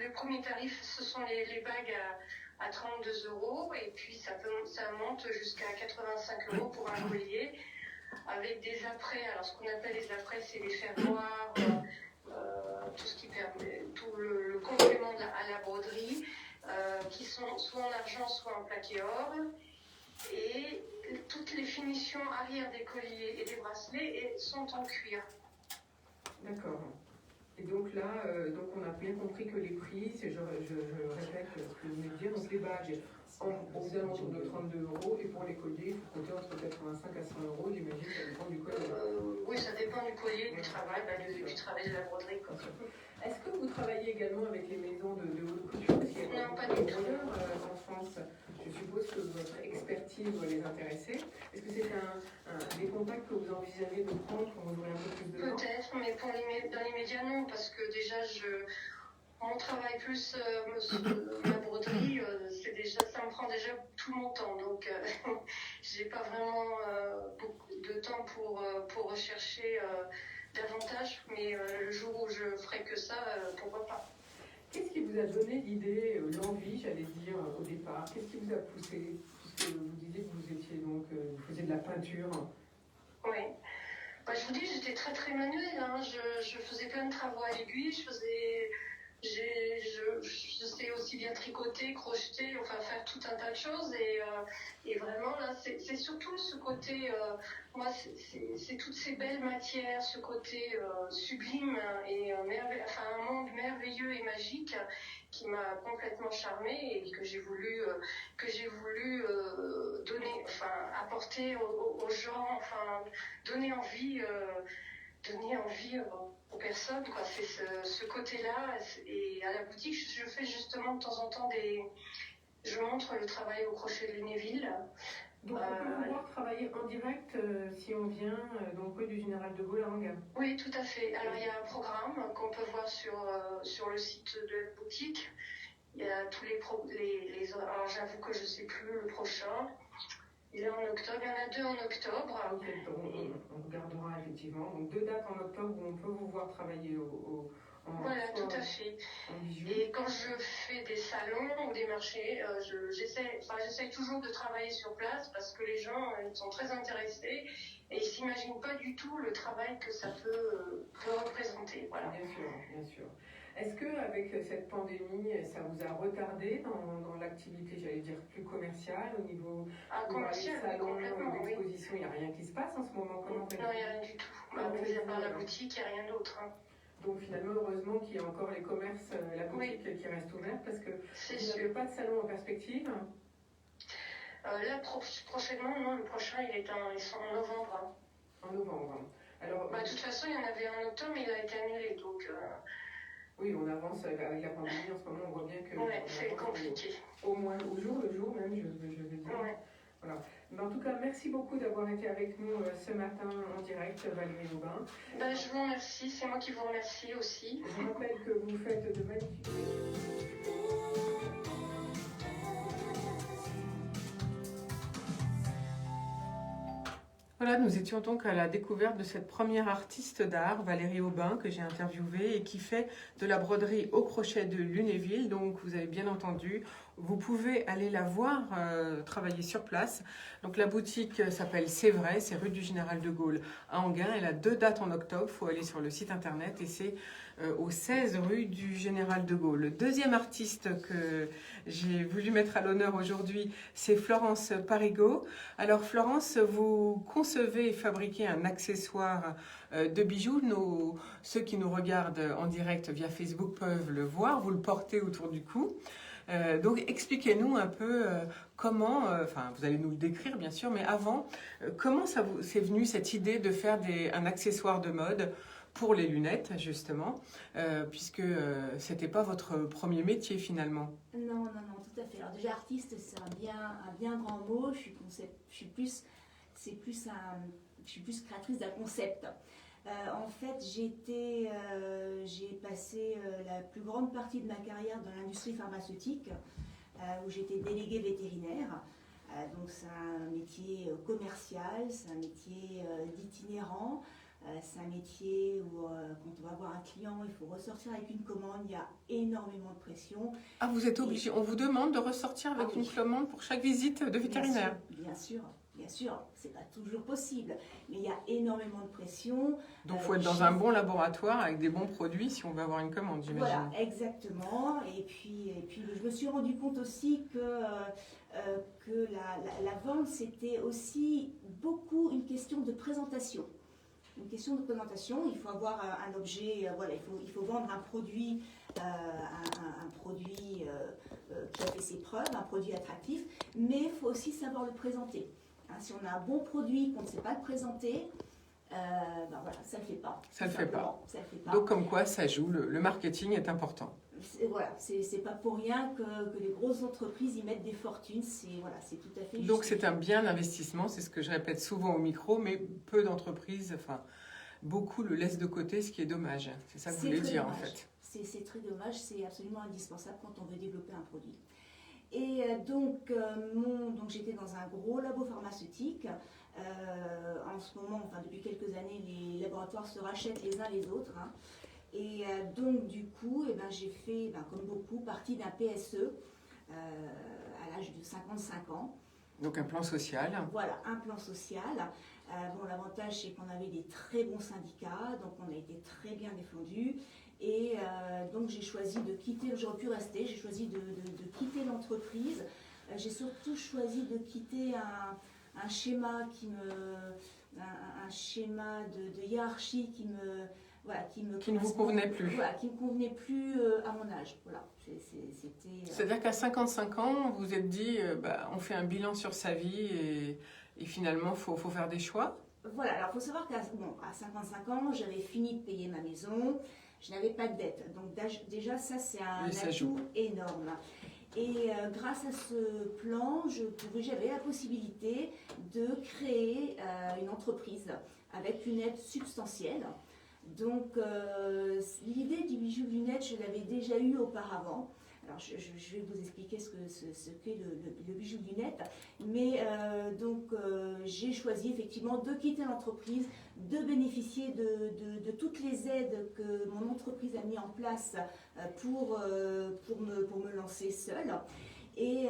Le premier tarif, ce sont les bagues à 32 €. Et puis, ça monte jusqu'à 85 € pour un collier. Avec des apprêts. Alors, ce qu'on appelle les apprêts, c'est les fermoirs, tout ce qui permet, tout le complément à la broderie, qui sont soit en argent, soit en plaqué or. Et toutes les finitions arrière des colliers et des bracelets sont en cuir. D'accord. Et donc là, on a bien compris que les prix, je répète ce que vous venez de dire, donc les bagues aux alentours de 32 € et pour les colliers, il faut compter entre 85 à 100 €, j'imagine, ça dépend du collier. Oui, ça dépend du collier, du travail, du travail de la broderie. Est-ce que vous travaillez également avec les maisons de haute couture? Parce qu'il y a Non, pas du tout. En France, je suppose que votre expertise doit les intéresser. Est-ce que c'est des contacts que vous envisagez de prendre quand vous aurez un peu plus de temps? Peut-être, mais dans l'immédiat, non, parce que déjà, mon travail plus ma broderie, ça me prend déjà tout mon temps. Donc, j'ai pas vraiment beaucoup de temps pour rechercher davantage. Mais le jour où je ferai que ça, pourquoi pas. Qu'est-ce qui vous a donné l'idée, l'envie, j'allais dire, au départ? Qu'est-ce qui vous a poussé? Puisque vous disiez que vous faisiez de la peinture. Oui. Je vous dis, j'étais très très manuelle. Hein. Je faisais plein de travaux à l'aiguille. Je sais aussi bien tricoter, crocheter, enfin faire tout un tas de choses. Et vraiment, là, c'est surtout ce côté, moi, c'est toutes ces belles matières, ce côté sublime et un monde merveilleux et magique qui m'a complètement charmée et que j'ai voulu donner, apporter aux gens, donner envie aux personnes, quoi. C'est ce côté-là. Et à la boutique, je fais justement de temps en temps je montre le travail au crochet de Lunéville. Donc on peut vous voir travailler en direct si on vient dans le coin du Général de Gaulle à Enghien. Oui, tout à fait. Alors il y a un programme qu'on peut voir sur le site de la boutique. Il y a tous alors j'avoue que je ne sais plus le prochain. Il est en octobre, il y en a 2 en octobre. Okay, on regardera effectivement. Donc 2 dates en octobre où on peut vous voir travailler voilà, tout à fait. Et quand je fais des salons ou des marchés, j'essaie toujours de travailler sur place parce que les gens sont très intéressés et ils ne s'imaginent pas du tout le travail que ça peut représenter. Voilà. Bien sûr, bien sûr. Est-ce qu'avec cette pandémie, ça vous a retardé dans l'activité, j'allais dire, plus commerciale, au niveau Commercial, salon, complètement, oui. d'exposition? Il n'y a rien qui se passe en ce moment? Non, il n'y a rien du tout. Mis à part la boutique, il n'y a rien d'autre. Hein. Donc finalement, heureusement qu'il y a encore les commerces, la boutique qui reste ouverte, parce que vous n'avez pas de salon en perspective? Là, prochainement, non, le prochain, ils sont en novembre. Hein. En novembre. Alors, de toute façon, il y en avait un en octobre, mais il a été annulé, donc... Oui, on avance avec la pandémie en ce moment, on voit bien que... Oui, c'est compliqué. Au moins, au jour le jour même, je veux dire. Ouais. Voilà. Mais en tout cas, merci beaucoup d'avoir été avec nous ce matin en direct, Valérie Aubin. Je vous remercie, c'est moi qui vous remercie aussi. Je rappelle que vous faites de magnifiques... Voilà, nous étions donc à la découverte de cette première artiste d'art, Valérie Aubin, que j'ai interviewée et qui fait de la broderie au crochet de Lunéville. Donc, vous avez bien entendu, vous pouvez aller la voir travailler sur place. Donc, la boutique s'appelle C'est Vrai, c'est rue du Général de Gaulle à Enghien. Elle a 2 dates en octobre, il faut aller sur le site internet et c'est au 16 rue du Général de Gaulle. Le deuxième artiste que j'ai voulu mettre à l'honneur aujourd'hui, c'est Florence Parigot. Alors Florence, vous concevez et fabriquez un accessoire de bijoux. Ceux qui nous regardent en direct via Facebook peuvent le voir. Vous le portez autour du cou. Donc expliquez-nous un peu comment, vous allez nous le décrire bien sûr, mais avant, comment ça vous c'est venu cette idée de faire un accessoire de mode pour les lunettes, justement, puisque c'était pas votre premier métier finalement. Non, tout à fait. Alors déjà, artiste, c'est un bien grand mot. Je suis plus créatrice d'un concept. En fait, j'ai passé la plus grande partie de ma carrière dans l'industrie pharmaceutique, où j'étais déléguée vétérinaire. Donc c'est un métier commercial, c'est un métier d'itinérant. C'est un métier où quand on va voir un client, il faut ressortir avec une commande, il y a énormément de pression. Ah, vous êtes obligé, on vous demande de ressortir avec une commande pour chaque visite de vétérinaire? Bien sûr, c'est pas toujours possible, mais il y a énormément de pression. Donc il faut être dans un bon laboratoire avec des bons produits si on veut avoir une commande, j'imagine. Voilà, exactement. Et puis je me suis rendu compte aussi que la vente, c'était aussi beaucoup une question de présentation. Une question de présentation, il faut avoir un objet, il faut vendre un produit, un produit qui a fait ses preuves, un produit attractif, mais il faut aussi savoir le présenter. Hein, si on a un bon produit qu'on ne sait pas le présenter, ça ne le fait pas. Ça ne le fait pas. Ça le fait pas. Donc comme quoi ça joue, le marketing est important. C'est pas pour rien que les grosses entreprises y mettent des fortunes, c'est tout à fait juste. Donc c'est un bien investissement, c'est ce que je répète souvent au micro, mais peu d'entreprises, beaucoup le laissent de côté, ce qui est dommage. C'est ça que vous voulez dire en fait. C'est très dommage, c'est absolument indispensable quand on veut développer un produit. Et donc j'étais dans un gros labo pharmaceutique. En ce moment, depuis quelques années, les laboratoires se rachètent les uns les autres. Hein. Et donc du coup, j'ai fait, comme beaucoup, partie d'un PSE à l'âge de 55 ans. Donc un plan social. Voilà, un plan social. L'avantage, c'est qu'on avait des très bons syndicats, donc on a été très bien défendus. Et donc j'ai choisi de quitter, j'aurais pu rester, j'ai choisi de quitter l'entreprise. J'ai surtout choisi de quitter un schéma un schéma de hiérarchie qui ne vous convenait plus. Voilà, qui ne convenait plus à mon âge. Voilà, c'est-à-dire qu'à 55 ans, vous vous êtes dit, on fait un bilan sur sa vie et finalement, il faut faire des choix. Voilà, alors il faut savoir qu'à 55 ans, j'avais fini de payer ma maison, je n'avais pas de dette. Donc déjà, ça, c'est un atout énorme. Et grâce à ce plan, j'avais la possibilité de créer une entreprise avec une aide substantielle. Donc l'idée du bijou lunette, je l'avais déjà eue auparavant. Alors je vais vous expliquer ce qu'est le bijou lunette. Mais j'ai choisi effectivement de quitter l'entreprise, de bénéficier de toutes les aides que mon entreprise a mis en place pour me lancer seule. Et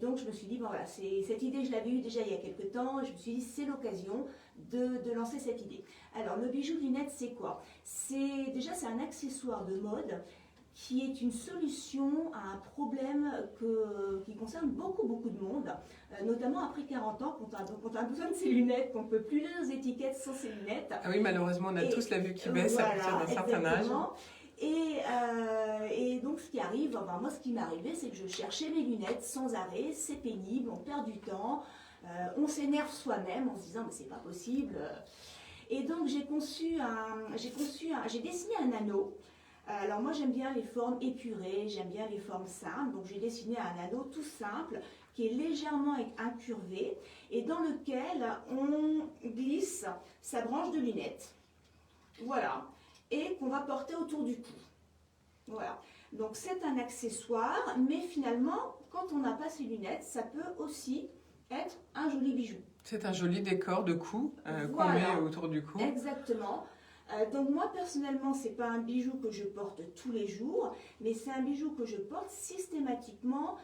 donc je me suis dit, bon voilà, cette idée je l'avais eue déjà il y a quelques temps, et je me suis dit c'est l'occasion de lancer cette idée. Alors le bijou lunette c'est quoi? C'est un accessoire de mode qui est une solution à un problème qui concerne beaucoup de monde, notamment après 40 ans, quand on a besoin de ses lunettes, qu'on ne peut plus lire les étiquettes sans ses lunettes. Ah oui, malheureusement, on a tous la vue qui baisse à partir d'un certain âge. Et donc ce qui arrive, enfin, moi ce qui m'est arrivé, c'est que je cherchais mes lunettes sans arrêt, c'est pénible, on perd du temps, on s'énerve soi-même en se disant mais c'est pas possible. Et donc j'ai dessiné un anneau. Alors moi j'aime bien les formes épurées, j'aime bien les formes simples, donc j'ai dessiné un anneau tout simple qui est légèrement incurvé et dans lequel on glisse sa branche de lunettes. Voilà. Et qu'on va porter autour du cou. Voilà. Donc c'est un accessoire, mais finalement, quand on n'a pas ses lunettes, ça peut aussi être un joli bijou. C'est un joli décor de cou qu'on met autour du cou. Exactement. Donc moi personnellement, c'est pas un bijou que je porte tous les jours, mais c'est un bijou que je porte systématiquement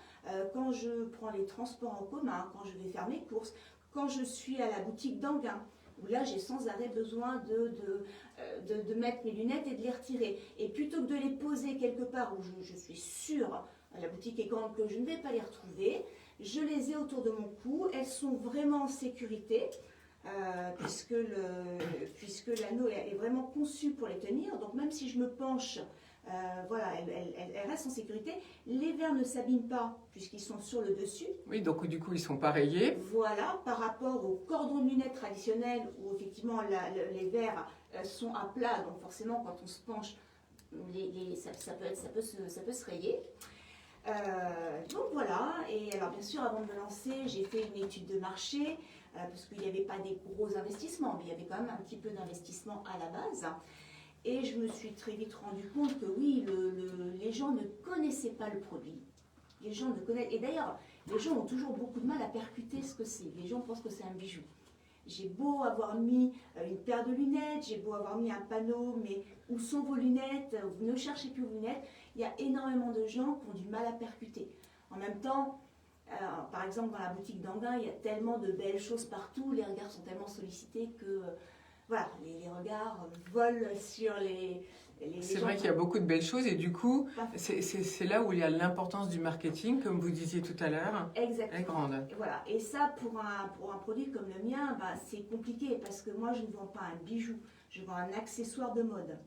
quand je prends les transports en commun, quand je vais faire mes courses, quand je suis à la boutique d'Anguin, où là j'ai sans arrêt besoin de mettre mes lunettes et de les retirer. Et plutôt que de les poser quelque part où je suis sûre, la boutique est grande, que je ne vais pas les retrouver, je les ai autour de mon cou, elles sont vraiment en sécurité. Puisque l'anneau est vraiment conçu pour les tenir, donc même si je me penche, voilà, elle reste en sécurité. Les verres ne s'abîment pas puisqu'ils sont sur le dessus. Oui, donc du coup ils sont pas rayés. Voilà, par rapport au cordon de lunettes traditionnel où effectivement les verres sont à plat, donc forcément quand on se penche, ça peut se rayer. Donc voilà, et alors bien sûr avant de me lancer, j'ai fait une étude de marché parce qu'il n'y avait pas des gros investissements, mais il y avait quand même un petit peu d'investissement à la base. Et je me suis très vite rendu compte que oui, les gens ne connaissaient pas le produit. Les gens ne connaissent, et d'ailleurs, les gens ont toujours beaucoup de mal à percuter ce que c'est. Les gens pensent que c'est un bijou. J'ai beau avoir mis une paire de lunettes, j'ai beau avoir mis un panneau, mais où sont vos lunettes? Vous ne cherchez plus vos lunettes. Il y a énormément de gens qui ont du mal à percuter. En même temps, par exemple, dans la boutique d'Anguin, il y a tellement de belles choses partout, les regards sont tellement sollicités que voilà, les regards volent sur les c'est vrai qu'il y a beaucoup de belles choses et du coup, c'est là où il y a l'importance du marketing, comme vous disiez tout à l'heure. Exactement. Est grande. Voilà. Et ça, pour un produit comme le mien, c'est compliqué parce que moi, je ne vends pas un bijou, je vends un accessoire de mode.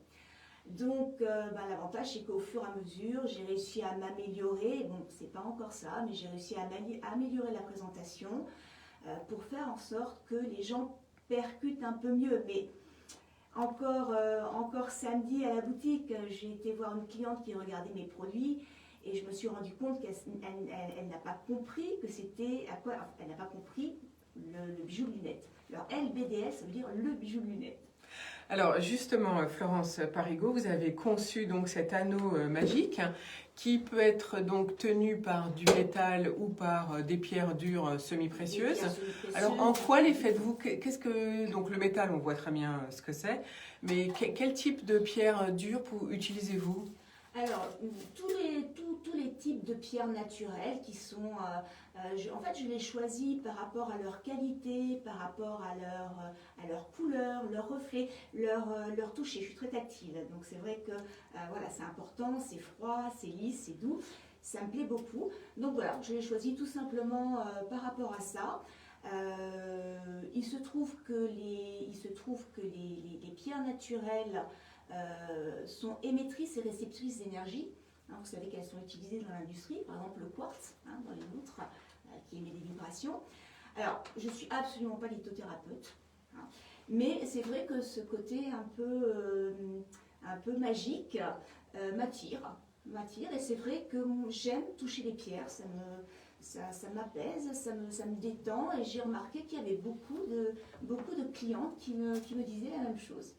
Donc l'avantage c'est qu'au fur et à mesure j'ai réussi à m'améliorer, bon c'est pas encore ça, mais j'ai réussi à améliorer la présentation pour faire en sorte que les gens percutent un peu mieux. Mais encore samedi à la boutique, j'ai été voir une cliente qui regardait mes produits et je me suis rendu compte qu'elle n'a pas compris que c'était à quoi, elle n'a pas compris le bijou de lunettes. Alors LBDL ça veut dire le bijou de lunettes. Alors justement, Florence Parigot, vous avez conçu donc cet anneau magique qui peut être donc tenu par du métal ou par des pierres dures semi-précieuses. Alors en quoi les faites-vous? Qu'est-ce que donc le métal, on voit très bien ce que c'est, mais quel type de pierres dures utilisez-vous? Alors, tous les types de pierres naturelles qui sont... en fait, je les choisis par rapport à leur qualité, par rapport à leur couleur, leur reflet, leur toucher. Je suis très tactile, donc c'est vrai que voilà, c'est important, c'est froid, c'est lisse, c'est doux. Ça me plaît beaucoup. Donc voilà, je les choisis tout simplement par rapport à ça. Il se trouve que les pierres naturelles sont émettrices et réceptrices d'énergie. Hein, vous savez qu'elles sont utilisées dans l'industrie, par exemple le quartz, hein, dans les montres, qui émet des vibrations. Alors, je ne suis absolument pas lithothérapeute, hein, mais c'est vrai que ce côté un peu magique m'attire. Et c'est vrai que j'aime toucher les pierres, ça m'apaise, ça me détend, et j'ai remarqué qu'il y avait beaucoup de clientes qui me disaient la même chose.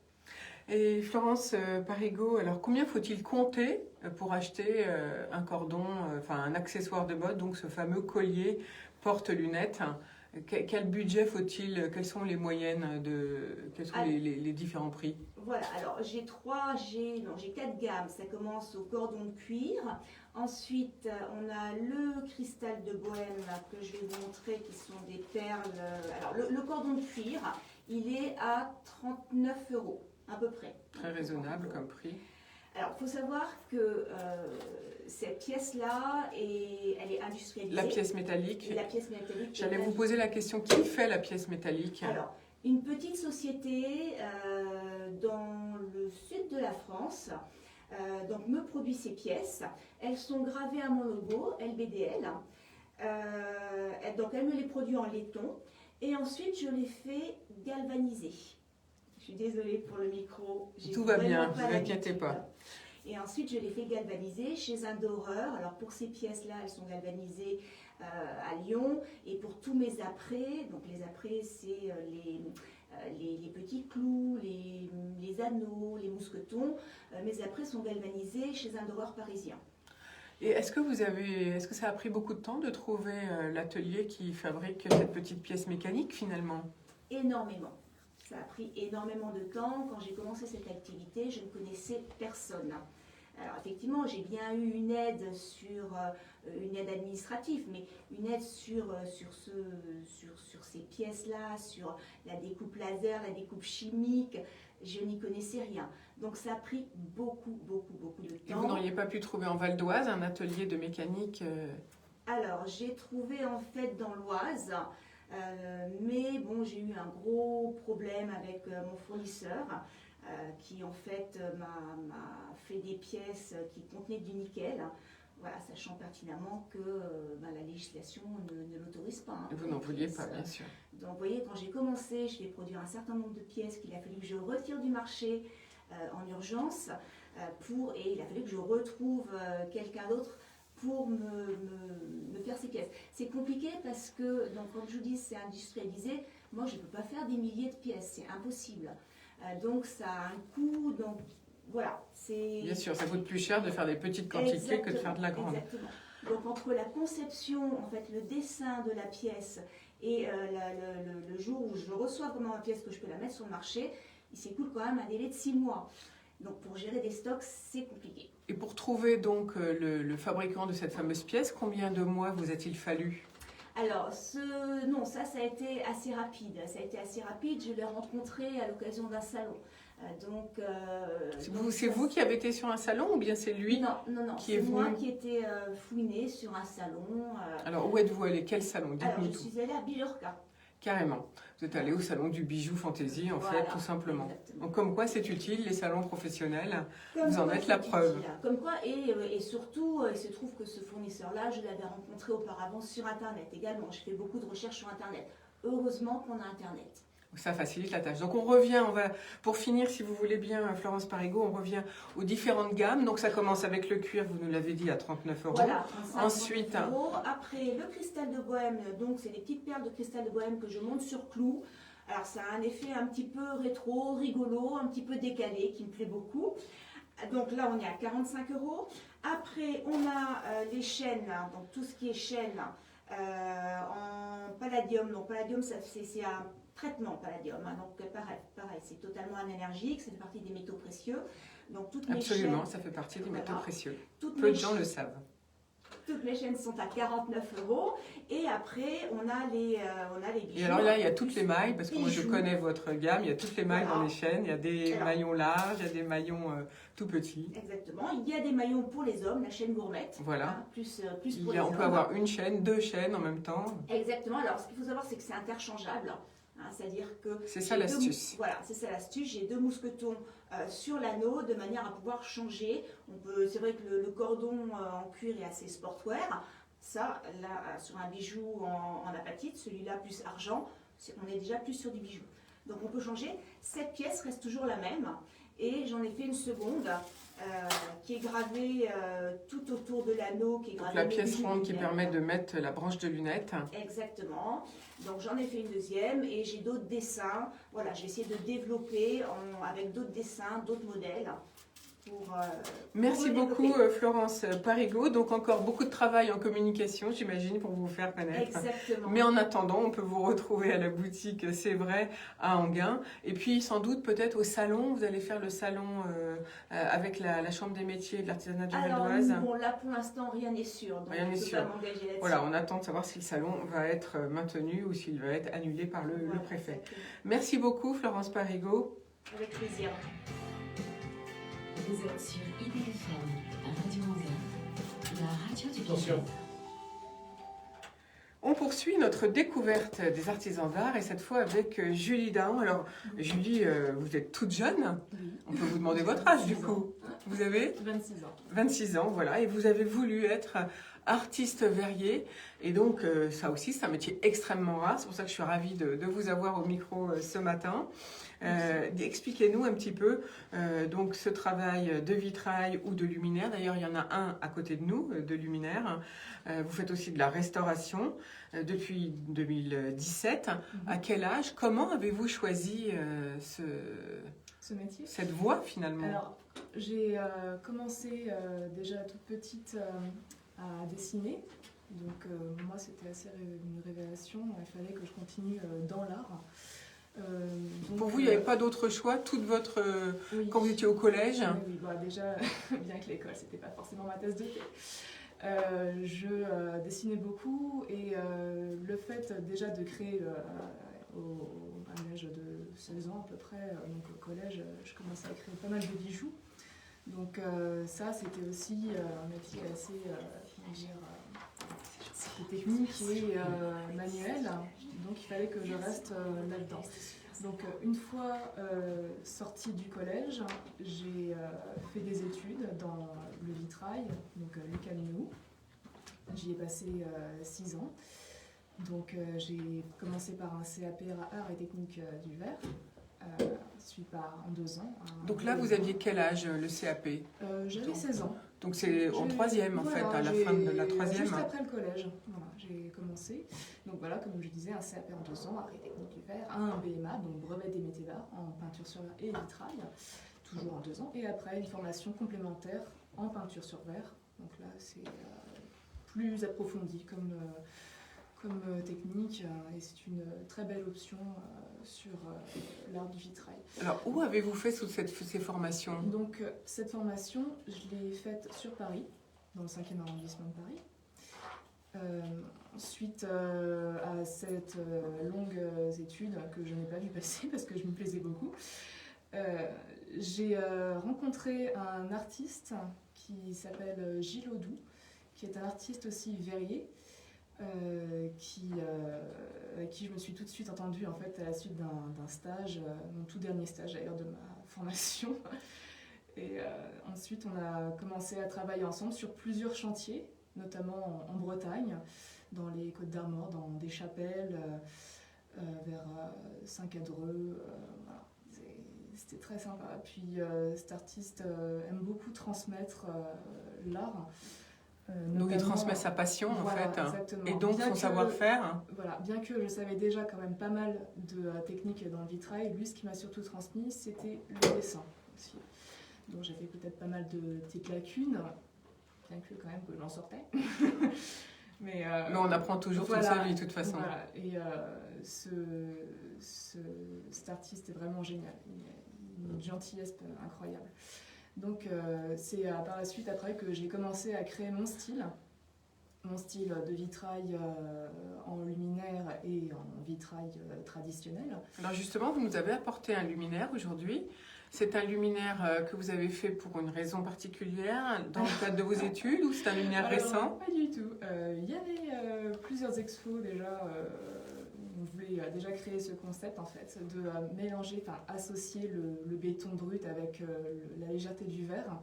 Et Florence Parigot, alors combien faut-il compter pour acheter un cordon, enfin un accessoire de mode, donc ce fameux collier porte-lunettes? Quel budget faut-il? Quelles sont les moyennes quels sont les différents prix? Voilà, alors j'ai 4 gammes. Ça commence au cordon de cuir. Ensuite, on a le cristal de bohème que je vais vous montrer, qui sont des perles. Alors, le cordon de cuir, il est à 39 € à peu près. Très raisonnable comme prix. Alors, il faut savoir que cette pièce-là, elle est industrialisée. La pièce métallique. La pièce métallique. J'allais vous poser la question, qui fait la pièce métallique? Alors, une petite société dans le sud de la France donc me produit ces pièces. Elles sont gravées à mon logo, LBDL. Donc, elle me les produit en laiton. Et ensuite, je les fais galvaniser. Je suis désolée pour le micro. Tout va bien, ne vous inquiétez pas. Et ensuite, je les fais galvaniser chez un doreur. Alors, pour ces pièces-là, elles sont galvanisées à Lyon. Et pour tous mes apprêts, donc les apprêts, c'est les petits clous, les anneaux, les mousquetons. Mes apprêts sont galvanisés chez un doreur parisien. Et est-ce que ça a pris beaucoup de temps de trouver l'atelier qui fabrique cette petite pièce mécanique finalement? Énormément. Ça a pris énormément de temps. Quand j'ai commencé cette activité, je ne connaissais personne. Alors effectivement, j'ai bien eu une aide une aide administrative, mais une aide sur ces pièces-là, sur la découpe laser, la découpe chimique. Je n'y connaissais rien. Donc ça a pris beaucoup de temps. Et vous n'auriez pas pu trouver en Val d'Oise un atelier de mécanique Alors j'ai trouvé en fait dans l'Oise, mais bon, j'ai eu un gros problème avec mon fournisseur qui en fait m'a fait des pièces qui contenaient du nickel. Voilà, sachant pertinemment que la législation ne l'autorise pas. Hein, vous n'en vouliez pas, bien sûr. Donc vous voyez, quand j'ai commencé, je vais produire un certain nombre de pièces qu'il a fallu que je retire du marché en urgence, et il a fallu que je retrouve quelqu'un d'autre pour me faire ces pièces. C'est compliqué parce que, donc, comme je vous dis, c'est industrialisé. Moi, je ne peux pas faire des milliers de pièces, c'est impossible. Donc ça a un coût, donc voilà. Bien sûr, ça coûte plus cher de faire des petites quantités que de faire de la grande. Exactement. Donc entre la conception, en fait, le dessin de la pièce et le jour où je reçois vraiment ma pièce, que je peux la mettre sur le marché, il s'écoule quand même un délai de 6 mois. Donc pour gérer des stocks, c'est compliqué. Et pour trouver donc le fabricant de cette fameuse pièce, combien de mois vous a-t-il fallu? Alors, non, ça a été assez rapide. Ça a été assez rapide. Je l'ai rencontré à l'occasion d'un salon. C'est vous qui avez été sur un salon ou bien c'est lui qui est venu? C'est moi qui étais fouinée sur un salon. Alors, où êtes-vous allé? Quel salon? Dites-nous tout. Je suis allée à Billorca. Carrément. Vous êtes allé au salon du bijou fantaisie, en fait, tout simplement. Exactement. Donc, comme quoi c'est utile, les salons professionnels, Comme vous en êtes la preuve. Comme quoi, et surtout, il se trouve que ce fournisseur-là, je l'avais rencontré auparavant sur Internet également. Je fais beaucoup de recherches sur Internet. Heureusement qu'on a Internet. Ça facilite la tâche. Donc on revient, pour finir, si vous voulez bien, Florence Parigot, on revient aux différentes gammes. Donc ça commence avec le cuir, vous nous l'avez dit, à 39 €. Voilà, ensuite, 39 €. Après, le cristal de bohème, donc c'est des petites perles de cristal de bohème que je monte sur clou. Alors ça a un effet un petit peu rétro, rigolo, un petit peu décalé, qui me plaît beaucoup. Donc là, on est à 45 €. Après, on a les chaînes, donc tout ce qui est chaîne en palladium. Donc palladium, c'est un traitement palladium, hein, donc pareil, c'est totalement anénergique, ça fait partie des métaux précieux. Donc toutes mes absolument, chaînes, ça fait partie des métaux précieux. Peu de gens le savent. Toutes mes chaînes sont à 49 €. Et après, on a les bijoux. Et alors là, il y a toutes les mailles, parce que moi je connais votre gamme, il y a toutes les mailles dans les chaînes, il y a des maillons larges, il y a des maillons tout petits. Exactement, il y a des maillons pour les hommes, la chaîne gourmette. Voilà. Hein, plus pour les hommes. On peut avoir une chaîne, 2 chaînes en même temps. Exactement, alors ce qu'il faut savoir, c'est que c'est interchangeable. Hein, c'est-à-dire que... C'est ça l'astuce. Voilà, c'est ça l'astuce. J'ai 2 mousquetons sur l'anneau de manière à pouvoir changer. C'est vrai que le cordon en cuir est assez sportwear. Ça, là, sur un bijou en apatite, celui-là plus argent, on est déjà plus sur du bijou. Donc on peut changer. Cette pièce reste toujours la même. Et j'en ai fait une seconde qui est gravée tout autour de l'anneau. La pièce ronde qui permet de mettre la branche de lunettes. Exactement. Donc j'en ai fait une deuxième et j'ai d'autres dessins. Voilà, j'ai essayé de développer avec d'autres dessins, d'autres modèles. pour Merci pour le beaucoup développer. Florence Parigot. Donc encore beaucoup de travail en communication, j'imagine, pour vous faire connaître. Exactement. Mais en attendant, on peut vous retrouver à la boutique C'est vrai à Enghien. Et puis sans doute peut-être au salon, vous allez faire le salon avec la Chambre des métiers et de l'artisanat du Val Alors, d'Oise. bon, là pour l'instant rien n'est sûr, donc Rien n'est je ne peux sûr. pas m'engager là-dessus. Voilà, on attend de savoir si le salon va être maintenu ou s'il va être annulé par le Voilà, préfet. exactement. Merci beaucoup Florence Parigot. Avec plaisir. Vous êtes sur IDFM, Radio Enghien, la radio du Attention. Québec. On poursuit notre découverte des artisans d'art et cette fois avec Julie Dahan. Alors Julie, vous êtes toute jeune. On peut vous demander votre âge du coup. Vous avez 26 ans. 26 ans, voilà, et vous avez voulu être artiste verrier. Et donc, ça aussi, c'est un métier extrêmement rare. C'est pour ça que je suis ravie de vous avoir au micro ce matin. Expliquez-nous un petit peu donc ce travail de vitrail ou de luminaire. D'ailleurs, il y en a un à côté de nous, de luminaire. Vous faites aussi de la restauration depuis 2017. À quel âge? Comment avez-vous choisi Ce métier. cette voie finalement? Alors, j'ai commencé déjà toute petite à dessiner. Donc, moi, c'était assez une révélation. Il fallait que je continue dans l'art. Donc, Pour vous, il n'y avait pas d'autre choix? Toute votre oui. quand vous étiez au collège? Oui, bah, déjà, bien que l'école, c'était pas forcément ma tasse de thé. Je dessinais beaucoup et le fait déjà de créer à l'âge de 16 ans à peu près, donc au collège, je commençais à créer pas mal de bijoux. Donc ça, c'était aussi un métier assez comment dire, technique et manuel. Donc il fallait que je reste là-dedans. Donc une fois sortie du collège, j'ai fait des études dans le vitrail, donc Lucas Minou. J'y ai passé 6 ans. Donc j'ai commencé par un CAP art et technique du verre, suivi par en 2 ans. Donc là, vous aviez quel âge le CAP? J'avais 16 ans. Donc c'est en troisième en fait, à la j'ai- fin de la troisième. Juste après le collège, voilà, j'ai commencé. Donc voilà, comme je disais, un CAP en 2 ans, art et technique du verre, un BMA, donc brevet des métiers d'art en peinture sur verre et vitrail, toujours en 2 ans. Et après, une formation complémentaire en peinture sur verre. Donc là, c'est plus approfondi comme technique et c'est une très belle option sur l'art du vitrail. Alors où avez-vous fait ces formations? Donc cette formation, je l'ai faite sur Paris, dans le 5e arrondissement de Paris. Suite à cette longue étude que je n'ai pas vu passer parce que je me plaisais beaucoup, j'ai rencontré un artiste qui s'appelle Gilles Audoux, qui est un artiste aussi verrier, avec qui je me suis tout de suite entendue en fait, à la suite d'un stage, mon tout dernier stage d'ailleurs de ma formation. Et ensuite, on a commencé à travailler ensemble sur plusieurs chantiers, notamment en Bretagne, dans les Côtes d'Armor, dans des chapelles, vers Saint-Cadreux. Voilà. C'était très sympa. Puis cet artiste aime beaucoup transmettre l'art. Donc il transmet sa passion en Voilà, fait, exactement. et donc Bien son que- savoir-faire. Voilà, bien que je savais déjà quand même pas mal de techniques dans le vitrail, lui, ce qui m'a surtout transmis, c'était le dessin aussi. Donc j'avais peut-être pas mal de petites lacunes, bien que quand même que j'en sortais. Mais on apprend toujours toute sa vie de toute façon. Voilà. Et cet artiste est vraiment génial. Il a une gentillesse incroyable. Donc c'est par la suite après que j'ai commencé à créer mon style de vitrail en luminaire et en vitrail traditionnel. Alors justement, vous nous avez apporté un luminaire aujourd'hui. C'est un luminaire que vous avez fait pour une raison particulière dans le cadre de vos études ou c'est un luminaire Alors, récent? Pas du tout. Il y avait plusieurs expos déjà. On voulait déjà créer ce concept en fait de mélanger, enfin associer le béton brut avec la légèreté du verre.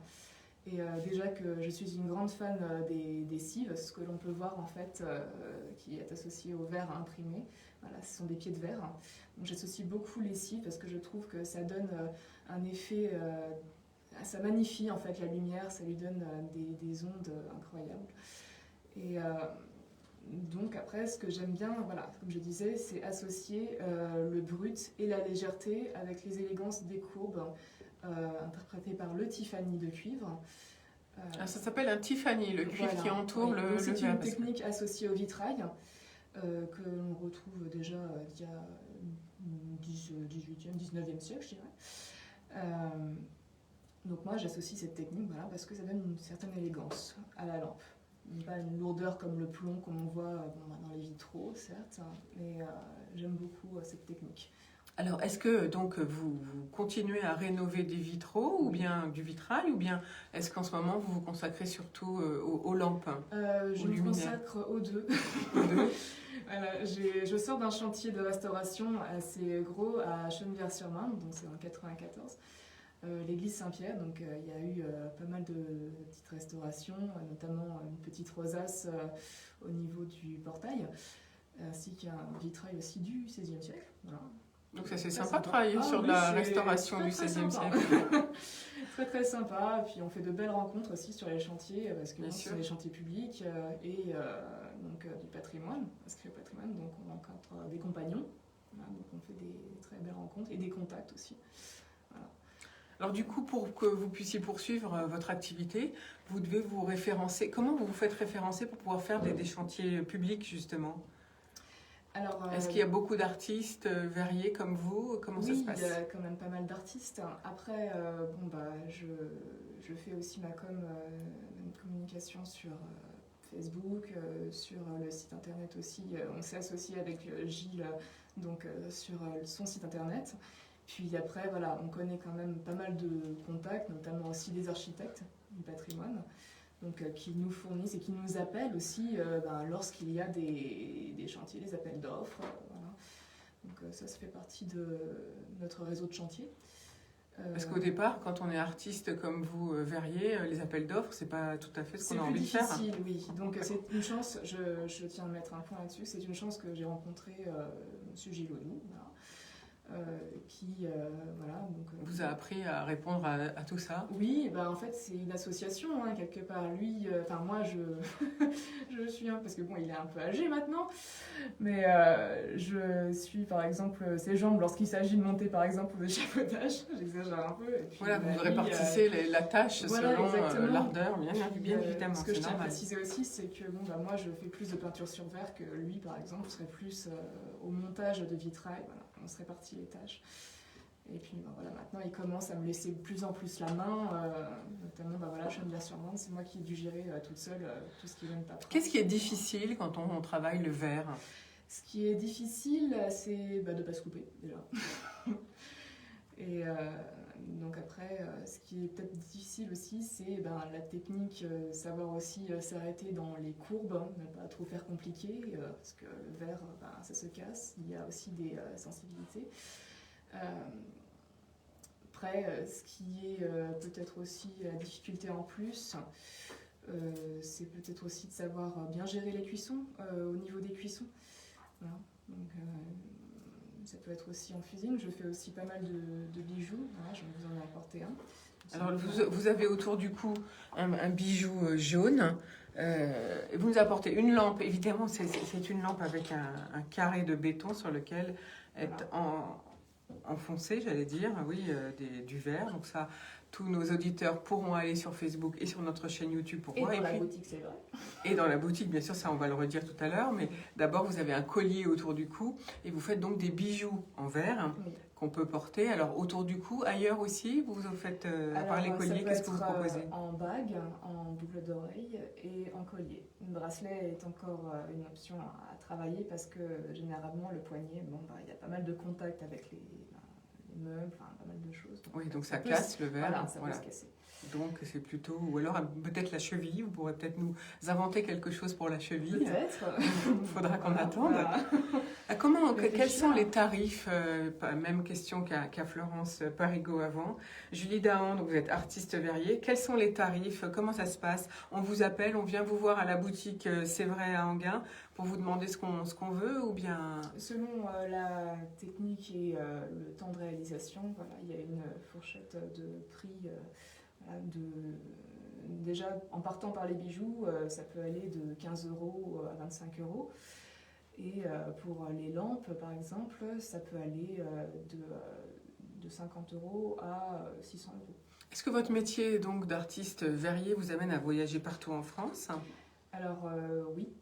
Et déjà que je suis une grande fan des cives, ce que l'on peut voir en fait, qui est associé au verre imprimé. Voilà, ce sont des pieds de verre. Donc j'associe beaucoup les cives parce que je trouve que ça donne un effet, ça magnifie en fait la lumière, ça lui donne des ondes incroyables. Et donc après, ce que j'aime bien, voilà, comme je disais, c'est associer le brut et la légèreté avec les élégances des courbes interprété par le Tiffany de cuivre. Ça s'appelle un Tiffany, le cuivre qui entoure oui. le C'est verre. une technique associée au vitrail que l'on retrouve déjà il y a 18e, 19e siècle, je dirais. Donc moi j'associe cette technique parce que ça donne une certaine élégance à la lampe. Pas une lourdeur comme le plomb qu'on voit dans les vitraux, certes, mais j'aime beaucoup cette technique. Alors, est-ce que donc vous continuez à rénover des vitraux ou bien du vitrail, ou bien est-ce qu'en ce moment vous vous consacrez surtout aux lampes, Je me consacre aux deux. Voilà, je sors d'un chantier de restauration assez gros à Chenevière-sur-Marne, donc c'est en 94. L'église Saint-Pierre, donc il y a eu pas mal de petites restaurations, notamment une petite rosace au niveau du portail, ainsi qu'un vitrail aussi du XVIe siècle. Voilà. Donc ça c'est sympa de travailler sur la restauration du XVIe siècle. Très très sympa, puis on fait de belles rencontres aussi sur les chantiers, parce que ce sont des chantiers publics et donc du patrimoine, inscrit au patrimoine, donc on rencontre des compagnons, voilà, donc on fait des très belles rencontres et des contacts aussi. Voilà. Alors du coup, pour que vous puissiez poursuivre votre activité, vous devez vous référencer. Comment vous vous faites référencer pour pouvoir faire des chantiers publics, justement ? Alors, est-ce qu'il y a beaucoup d'artistes verriers comme vous ? Comment ça se passe ? Oui, il y a quand même pas mal d'artistes. Après, je fais aussi ma communication sur Facebook, sur le site internet aussi. On s'est associé avec Gilles donc, sur son site internet. Puis après, voilà, on connaît quand même pas mal de contacts, notamment aussi des architectes du patrimoine, donc, qui nous fournissent et qui nous appellent aussi lorsqu'il y a des chantiers, des appels d'offres. Voilà. Donc ça fait partie de notre réseau de chantiers. Parce qu'au départ, quand on est artiste comme vous, verrier, les appels d'offres, c'est pas tout à fait ce qu'on a envie de faire. C'est plus difficile, oui. Donc c'est une chance, je tiens à mettre un point là-dessus, c'est une chance que j'ai rencontré M. Gilles Audou, voilà. Qui vous a appris à répondre à tout ça. Oui, en fait c'est une association quelque part. Lui, moi je suis parce que il est un peu âgé maintenant, mais je suis par exemple ses jambes lorsqu'il s'agit de monter par exemple aux échafaudages. J'exagère un peu. Et puis, voilà, vous répartissez la tâche selon l'ardeur, bien évidemment. Ce que je tiens à préciser aussi, c'est que moi je fais plus de peinture sur verre que lui par exemple serait plus au montage de vitrail. Voilà. On se répartit les tâches. Et puis maintenant il commence à me laisser de plus en plus la main, notamment Chenevière-sur-Marne, c'est moi qui ai dû gérer toute seule tout ce qui vient de paperasse. Qu'est-ce qui est difficile quand on travaille le verre ? Ce qui est difficile, c'est de ne pas se couper déjà. Et donc après, ce qui est peut-être difficile aussi, c'est la technique, savoir aussi s'arrêter dans les courbes, ne pas trop faire compliqué, parce que le verre, ça se casse, il y a aussi des sensibilités. Après, ce qui est peut-être aussi la difficulté en plus, c'est peut-être aussi de savoir bien gérer les cuissons, au niveau des cuissons. Voilà. Donc, ça peut être aussi en fusine. Je fais aussi pas mal de bijoux. Voilà, je vais vous en apporter un. Alors, vous avez autour du cou un bijou jaune. Vous nous apportez une lampe. Évidemment, c'est une lampe avec un carré de béton sur lequel est enfoncé, j'allais dire, du verre. Donc ça, tous nos auditeurs pourront aller sur Facebook et sur notre chaîne YouTube pour voir. Et dans la boutique, c'est vrai. Et dans la boutique, bien sûr, ça on va le redire tout à l'heure. Mais d'abord, vous avez un collier autour du cou et vous faites donc des bijoux en verre qu'on peut porter. Alors autour du cou, ailleurs aussi, vous faites par les colliers, qu'est-ce que vous proposez ? En bague, en boucle d'oreille et en collier. Le bracelet est encore une option à travailler parce que généralement le poignet, il y a pas mal de contacts avec les meubles, pas mal de choses. Donc ça casse le verre. Voilà, ça peut se casser. Donc c'est plutôt, ou alors peut-être la cheville, vous pourrez peut-être nous inventer quelque chose pour la cheville. Peut-être. Il faudra qu'on attende. Quels sont les tarifs même question qu'à Florence Parigot avant. Julie Dahan, donc vous êtes artiste verrier. Quels sont les tarifs ? Comment ça se passe ? On vous appelle, on vient vous voir à la boutique C'est vrai à Enghien pour vous demander ce qu'on veut ou bien... Selon la technique et le temps de réalisation, il y a une fourchette de prix... déjà, en partant par les bijoux, ça peut aller de 15 € à 25 €. Et pour les lampes, par exemple, ça peut aller de de 50 € à 600 €. Est-ce que votre métier donc d'artiste verrier vous amène à voyager partout en France? Alors oui,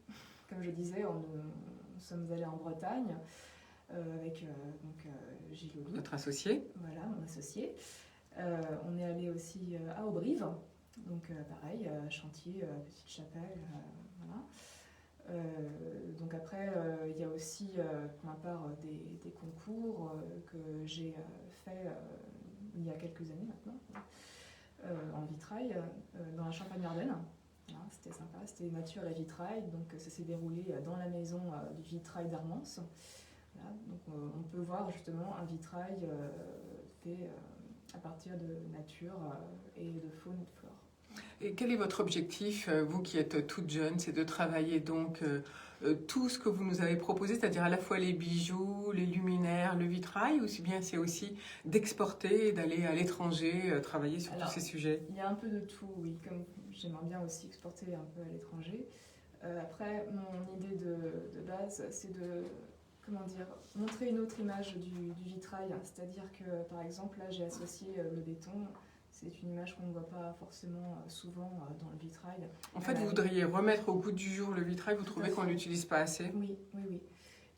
comme je disais, nous sommes allés en Bretagne avec Gilles Ledoux, Votre associé? voilà, mon associé. On est allé aussi à Auberive, donc pareil, chantier, petite chapelle, voilà. Donc après, il y a aussi pour ma part des concours que j'ai fait il y a quelques années maintenant, en vitrail, dans la Champagne-Ardenne. Voilà, c'était sympa, c'était nature et vitrail, donc ça s'est déroulé dans la maison du vitrail d'Armance. Voilà, donc on peut voir justement un vitrail fait à partir de nature et de faune et de flore. Et quel est votre objectif, vous qui êtes toute jeune? C'est de travailler donc tout ce que vous nous avez proposé, c'est-à-dire à la fois les bijoux, les luminaires, le vitrail, ou si bien c'est aussi d'exporter et d'aller à l'étranger travailler sur tous ces sujets? Il y a un peu de tout, oui, comme j'aimerais bien aussi exporter un peu à l'étranger. Après, mon idée de base, c'est de montrer une autre image du vitrail, c'est-à-dire que par exemple là j'ai associé le béton. C'est une image qu'on ne voit pas forcément souvent dans le vitrail. En fait, vous voudriez remettre au goût du jour le vitrail, vous trouvez qu'on ne l'utilise pas assez? Oui, oui, oui.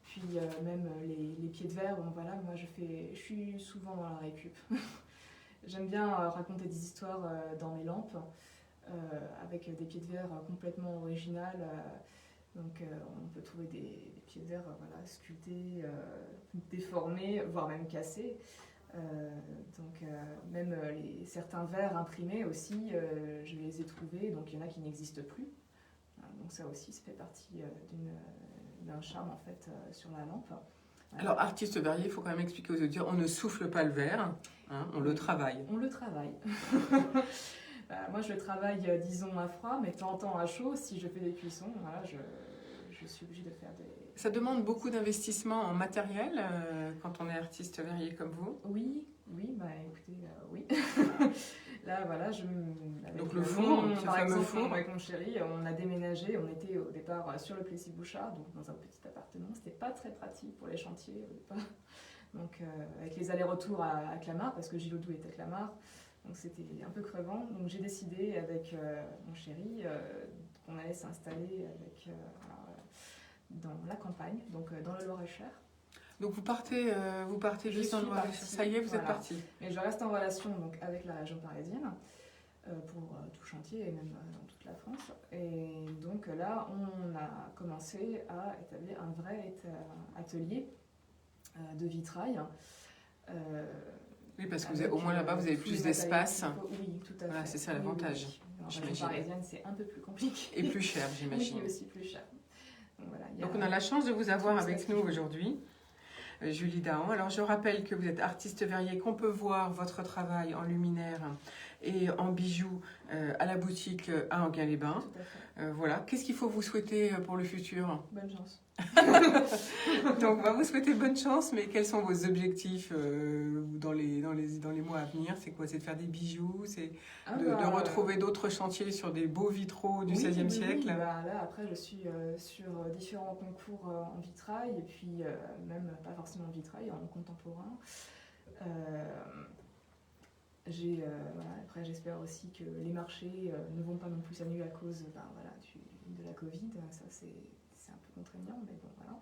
Puis même les pieds de verre, bon, voilà, moi je suis souvent dans la récup. J'aime bien raconter des histoires dans mes lampes, avec des pieds de verre complètement originales. Donc on peut trouver des pieds de verre voilà, sculptés, déformés, voire même cassés. Même certains verres imprimés aussi, je les ai trouvés, donc il y en a qui n'existent plus. Donc ça aussi, ça fait partie d'un charme en fait sur la lampe. Voilà. Alors artiste verrier, il faut quand même expliquer aux auditeurs, on ne souffle pas le verre, hein, on le travaille. On le travaille. Moi je le travaille disons à froid, mais de temps en temps à chaud, si je fais des cuissons, voilà, je suis obligée de faire des... Ça demande beaucoup d'investissement en matériel quand on est artiste verrier comme vous? Oui, bah écoutez, oui. Là, voilà, donc le four, par exemple, avec mon chéri, on a déménagé, on était au départ sur le Plessis-Bouchard, donc dans un petit appartement. C'était pas très pratique pour les chantiers au départ. Donc avec les allers-retours à Clamart, parce que Gilles Ledoux est à Clamart, donc c'était un peu crevant. Donc j'ai décidé avec mon chéri qu'on allait s'installer dans la campagne, donc dans le Loir-et-Cher. Donc vous partez vivre dans le Loir-et-Cher. Ça y est, vous êtes parti. Mais je reste en relation donc, avec la région parisienne pour tout chantier et même dans toute la France. Et donc là, on a commencé à établir un vrai atelier de vitrail. Oui, parce que au moins là-bas, vous avez plus d'espace. Oui, tout à fait. Voilà, c'est ça l'avantage. Oui. En région parisienne, c'est un peu plus compliqué. Et plus cher, j'imagine. Oui, aussi plus cher. Donc on a la chance de vous avoir avec nous aujourd'hui, Julie Dahan. Alors je rappelle que vous êtes artiste verrier, qu'on peut voir votre travail en luminaire et en bijoux à la boutique à Enghien-les-Bains. Voilà. Qu'est-ce qu'il faut vous souhaiter pour le futur? Bonne chance. Donc on va vous souhaiter bonne chance, mais quels sont vos objectifs dans les mois à venir? C'est quoi? C'est de faire des bijoux? C'est de retrouver d'autres chantiers sur des beaux vitraux du XVIe siècle? Oui. Là, après, je suis sur différents concours en vitrail, et puis même pas forcément en vitrail, en contemporain. Après, j'espère aussi que les marchés ne vont pas non plus s'annuler à cause de la Covid. Ça, c'est un peu contraignant, mais bon, voilà.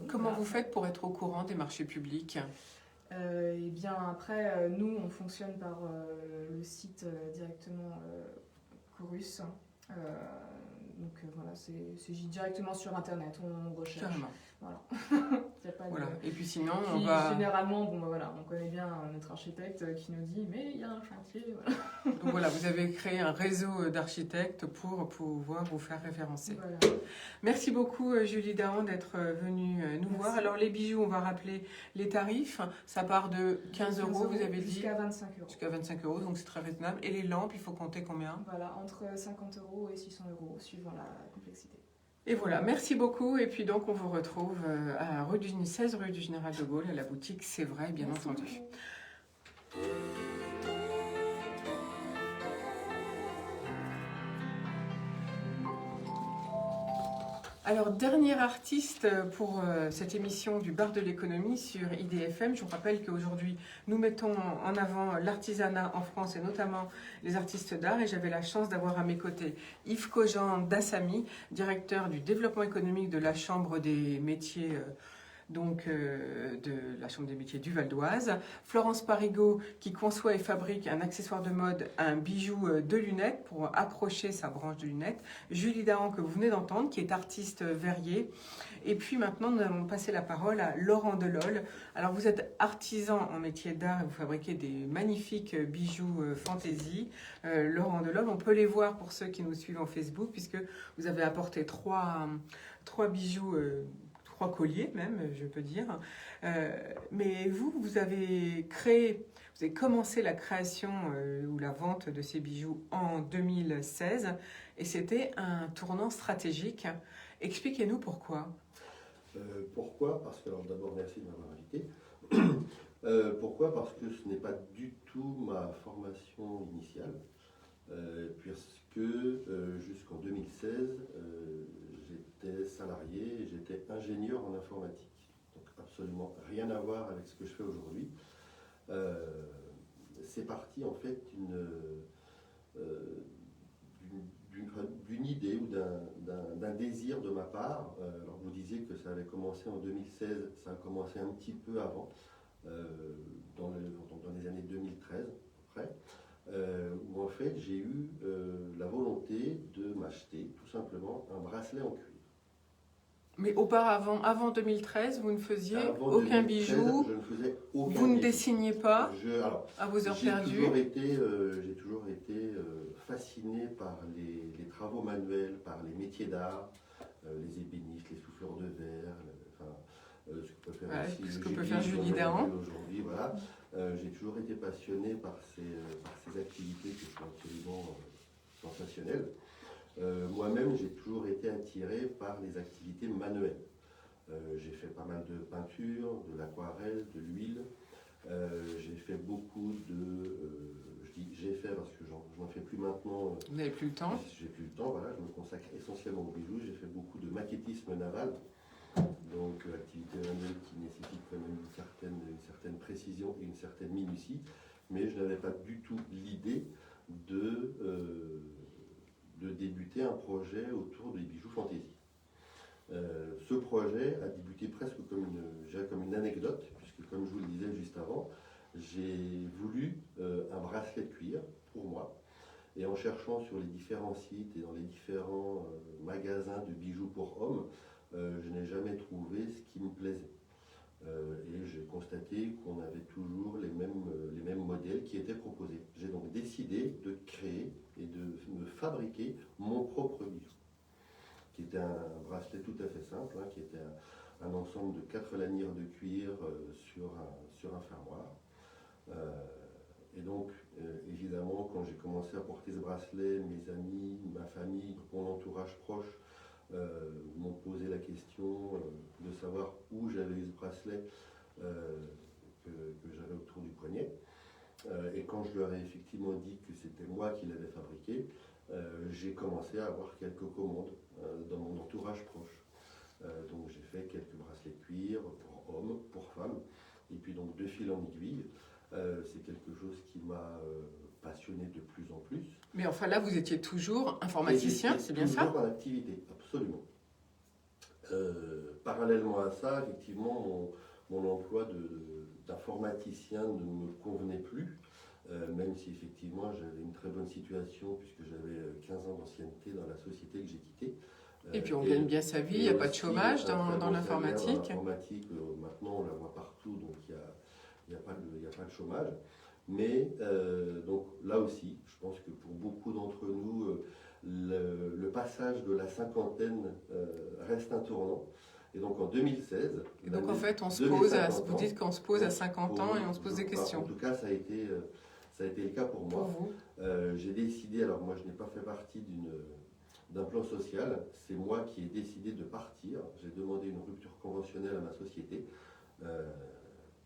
Comment vous faites pour être au courant des marchés publics? Eh bien, après, nous, on fonctionne par le site directement Chorus. Donc voilà, c'est directement sur Internet, on recherche. Carrément. Voilà. Voilà. Et puis sinon, généralement, on connaît bien notre architecte qui nous dit « mais il y a un chantier ». Voilà. Donc voilà, vous avez créé un réseau d'architectes pour pouvoir vous faire référencer. Voilà. Merci beaucoup Julie Dahan d'être venue nous voir. Alors les bijoux, on va rappeler les tarifs. Ça part de 15 €, vous avez dit. Jusqu'à 25 €. Jusqu'à 25 €, donc c'est très raisonnable. Et les lampes, il faut compter combien? Voilà, entre 50 € et 600 € suivant la complexité. Et voilà, merci beaucoup. Et puis donc on vous retrouve à 16 rue du Général de Gaulle, à la boutique C'est Vrai, bien entendu. Alors, dernier artiste pour cette émission du Bar de l'économie sur IDFM. Je vous rappelle qu'aujourd'hui, nous mettons en avant l'artisanat en France et notamment les artistes d'art. Et j'avais la chance d'avoir à mes côtés Yves Cogent d'Assami, directeur du développement économique de la Chambre des métiers de la Chambre des métiers du Val d'Oise, Florence Parigot qui conçoit et fabrique un accessoire de mode, un bijou de lunettes pour accrocher sa branche de lunettes, Julie Dahan que vous venez d'entendre qui est artiste verrier, et puis maintenant nous allons passer la parole à Laurent Delol. Alors vous êtes artisan en métier d'art et vous fabriquez des magnifiques bijoux fantaisie. Laurent Delol, on peut les voir pour ceux qui nous suivent en Facebook puisque vous avez apporté trois bijoux 3 colliers même, je peux dire. Mais vous avez commencé la création ou la vente de ces bijoux en 2016 et c'était un tournant stratégique. Expliquez-nous pourquoi. Pourquoi? Parce que, alors d'abord, merci de m'avoir invité. Pourquoi? Parce que ce n'est pas du tout ma formation initiale, puisque jusqu'en 2016, j'étais salarié et j'étais ingénieur en informatique. Donc absolument rien à voir avec ce que je fais aujourd'hui. C'est parti en fait d'une idée ou d'un désir de ma part. Alors vous disiez que ça avait commencé en 2016, ça a commencé un petit peu avant, dans les années 2013 à peu près. Où en fait j'ai eu la volonté de m'acheter tout simplement un bracelet en cuir. Mais auparavant, avant 2013, vous ne faisiez aucun 2013, bijou, je ne faisais aucun vous ne bijou. dessiniez pas Alors, à vos heures j'ai perdues. toujours été fasciné par les travaux manuels, par les métiers d'art, les ébénistes, les souffleurs de verre, ce que peut faire Ouais, aussi ce que peut faire Julie Dahan. aujourd'hui. Voilà. J'ai toujours été passionné par ces activités qui sont absolument sensationnelles. Moi-même, j'ai toujours été attiré par les activités manuelles. J'ai fait pas mal de peinture, de l'aquarelle, de l'huile. J'ai fait beaucoup je dis j'ai fait parce que je n'en fais plus maintenant. Vous n'avez plus le temps. J'ai plus le temps, voilà, je me consacre essentiellement aux bijoux. J'ai fait beaucoup de maquettisme naval, donc activité manuelle qui nécessite quand même une certaine précision et une certaine minutie, mais je n'avais pas du tout l'idée de débuter un projet autour des bijoux fantaisie. Ce projet a débuté presque comme une anecdote, puisque comme je vous le disais juste avant, j'ai voulu un bracelet de cuir pour moi, et en cherchant sur les différents sites et dans les différents magasins de bijoux pour hommes, je n'ai jamais trouvé ce qui me plaisait. Et j'ai constaté qu'on avait toujours les mêmes modèles qui étaient proposés. J'ai donc décidé de créer et de me fabriquer mon propre bijou, qui était un bracelet tout à fait simple, qui était un ensemble de 4 lanières de cuir sur un fermoir. Et donc, évidemment, quand j'ai commencé à porter ce bracelet, mes amis, ma famille, mon entourage proche m'ont posé la question de savoir où j'avais eu ce bracelet que j'avais autour du poignet. Et quand je leur ai effectivement dit que c'était moi qui l'avais fabriqué, j'ai commencé à avoir quelques commandes dans mon entourage proche. Donc j'ai fait quelques bracelets de cuir pour hommes, pour femmes, et puis donc de fil en aiguille, c'est quelque chose qui m'a passionné de plus en plus. Mais enfin là, vous étiez toujours informaticien, c'est bien ça? Toujours en activité, absolument. Parallèlement à ça, effectivement, mon emploi d'informaticien ne me convenait plus, même si effectivement j'avais une très bonne situation puisque j'avais 15 ans d'ancienneté dans la société que j'ai quittée. Et puis on gagne bien sa vie, il n'y a pas de chômage dans l'informatique. L'informatique, maintenant on la voit partout, donc il n'y a pas de chômage. Mais donc là aussi, je pense que pour beaucoup d'entre nous, le passage de la cinquantaine reste un tournant. Et donc en 2016... Et donc en fait, vous dites qu'on se pose à 50 ans et on se pose des questions. En tout cas, ça a été le cas pour moi. Pour vous. J'ai décidé, alors moi je n'ai pas fait partie d'un plan social, c'est moi qui ai décidé de partir. J'ai demandé une rupture conventionnelle à ma société.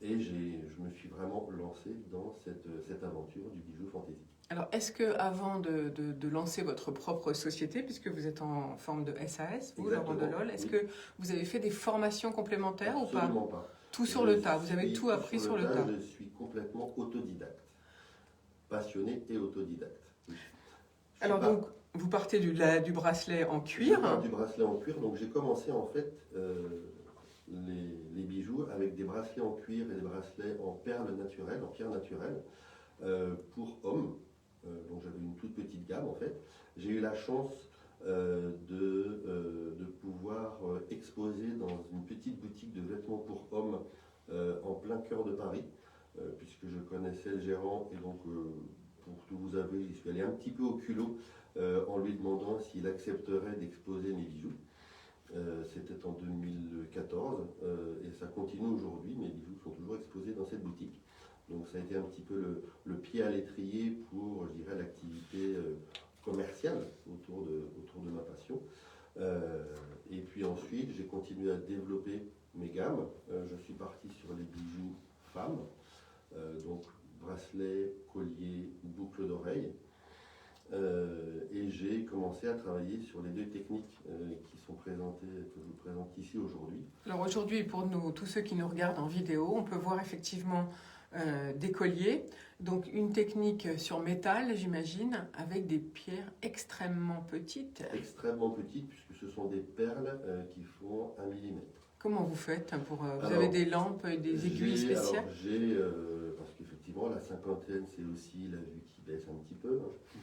Et je me suis vraiment lancé dans cette aventure du bijou fantaisie. Alors, est-ce que avant de lancer votre propre société, puisque vous êtes en forme de SAS, vous, Laurent Delol, est-ce que vous avez fait des formations complémentaires ou pas? Absolument pas. Tout sur le tas, vous avez tout appris sur le tas. Je suis complètement autodidacte. Passionné et autodidacte. Alors donc, vous partez du bracelet en cuir. Je pars du bracelet en cuir, donc j'ai commencé en fait les bijoux avec des bracelets en cuir et des bracelets en perles naturelles, en pierre naturelle, pour hommes. Donc j'avais une toute petite gamme en fait. J'ai eu la chance de pouvoir exposer dans une petite boutique de vêtements pour hommes en plein cœur de Paris, puisque je connaissais le gérant et donc pour tout vous avouer, j'y suis allé un petit peu au culot en lui demandant s'il accepterait d'exposer mes bijoux. C'était en 2014 et ça continue aujourd'hui. Mes bijoux sont toujours exposés dans cette boutique. Donc ça a été un petit peu le pied à l'étrier pour, je dirais, l'activité commerciale autour de ma passion. Et puis ensuite, j'ai continué à développer mes gammes. Je suis parti sur les bijoux femmes, donc bracelets, colliers, boucles d'oreilles. Et j'ai commencé à travailler sur les deux techniques qui sont présentées, que je vous présente ici aujourd'hui. Alors aujourd'hui, pour nous, tous ceux qui nous regardent en vidéo, on peut voir effectivement des colliers. Donc une technique sur métal, j'imagine, avec des pierres extrêmement petites. Extrêmement petites, puisque ce sont des perles qui font 1 millimètre. Comment vous faites pour, vous avez des lampes et des aiguilles spéciales? Parce qu'effectivement, la cinquantaine, c'est aussi la vue qui baisse un petit peu, hein,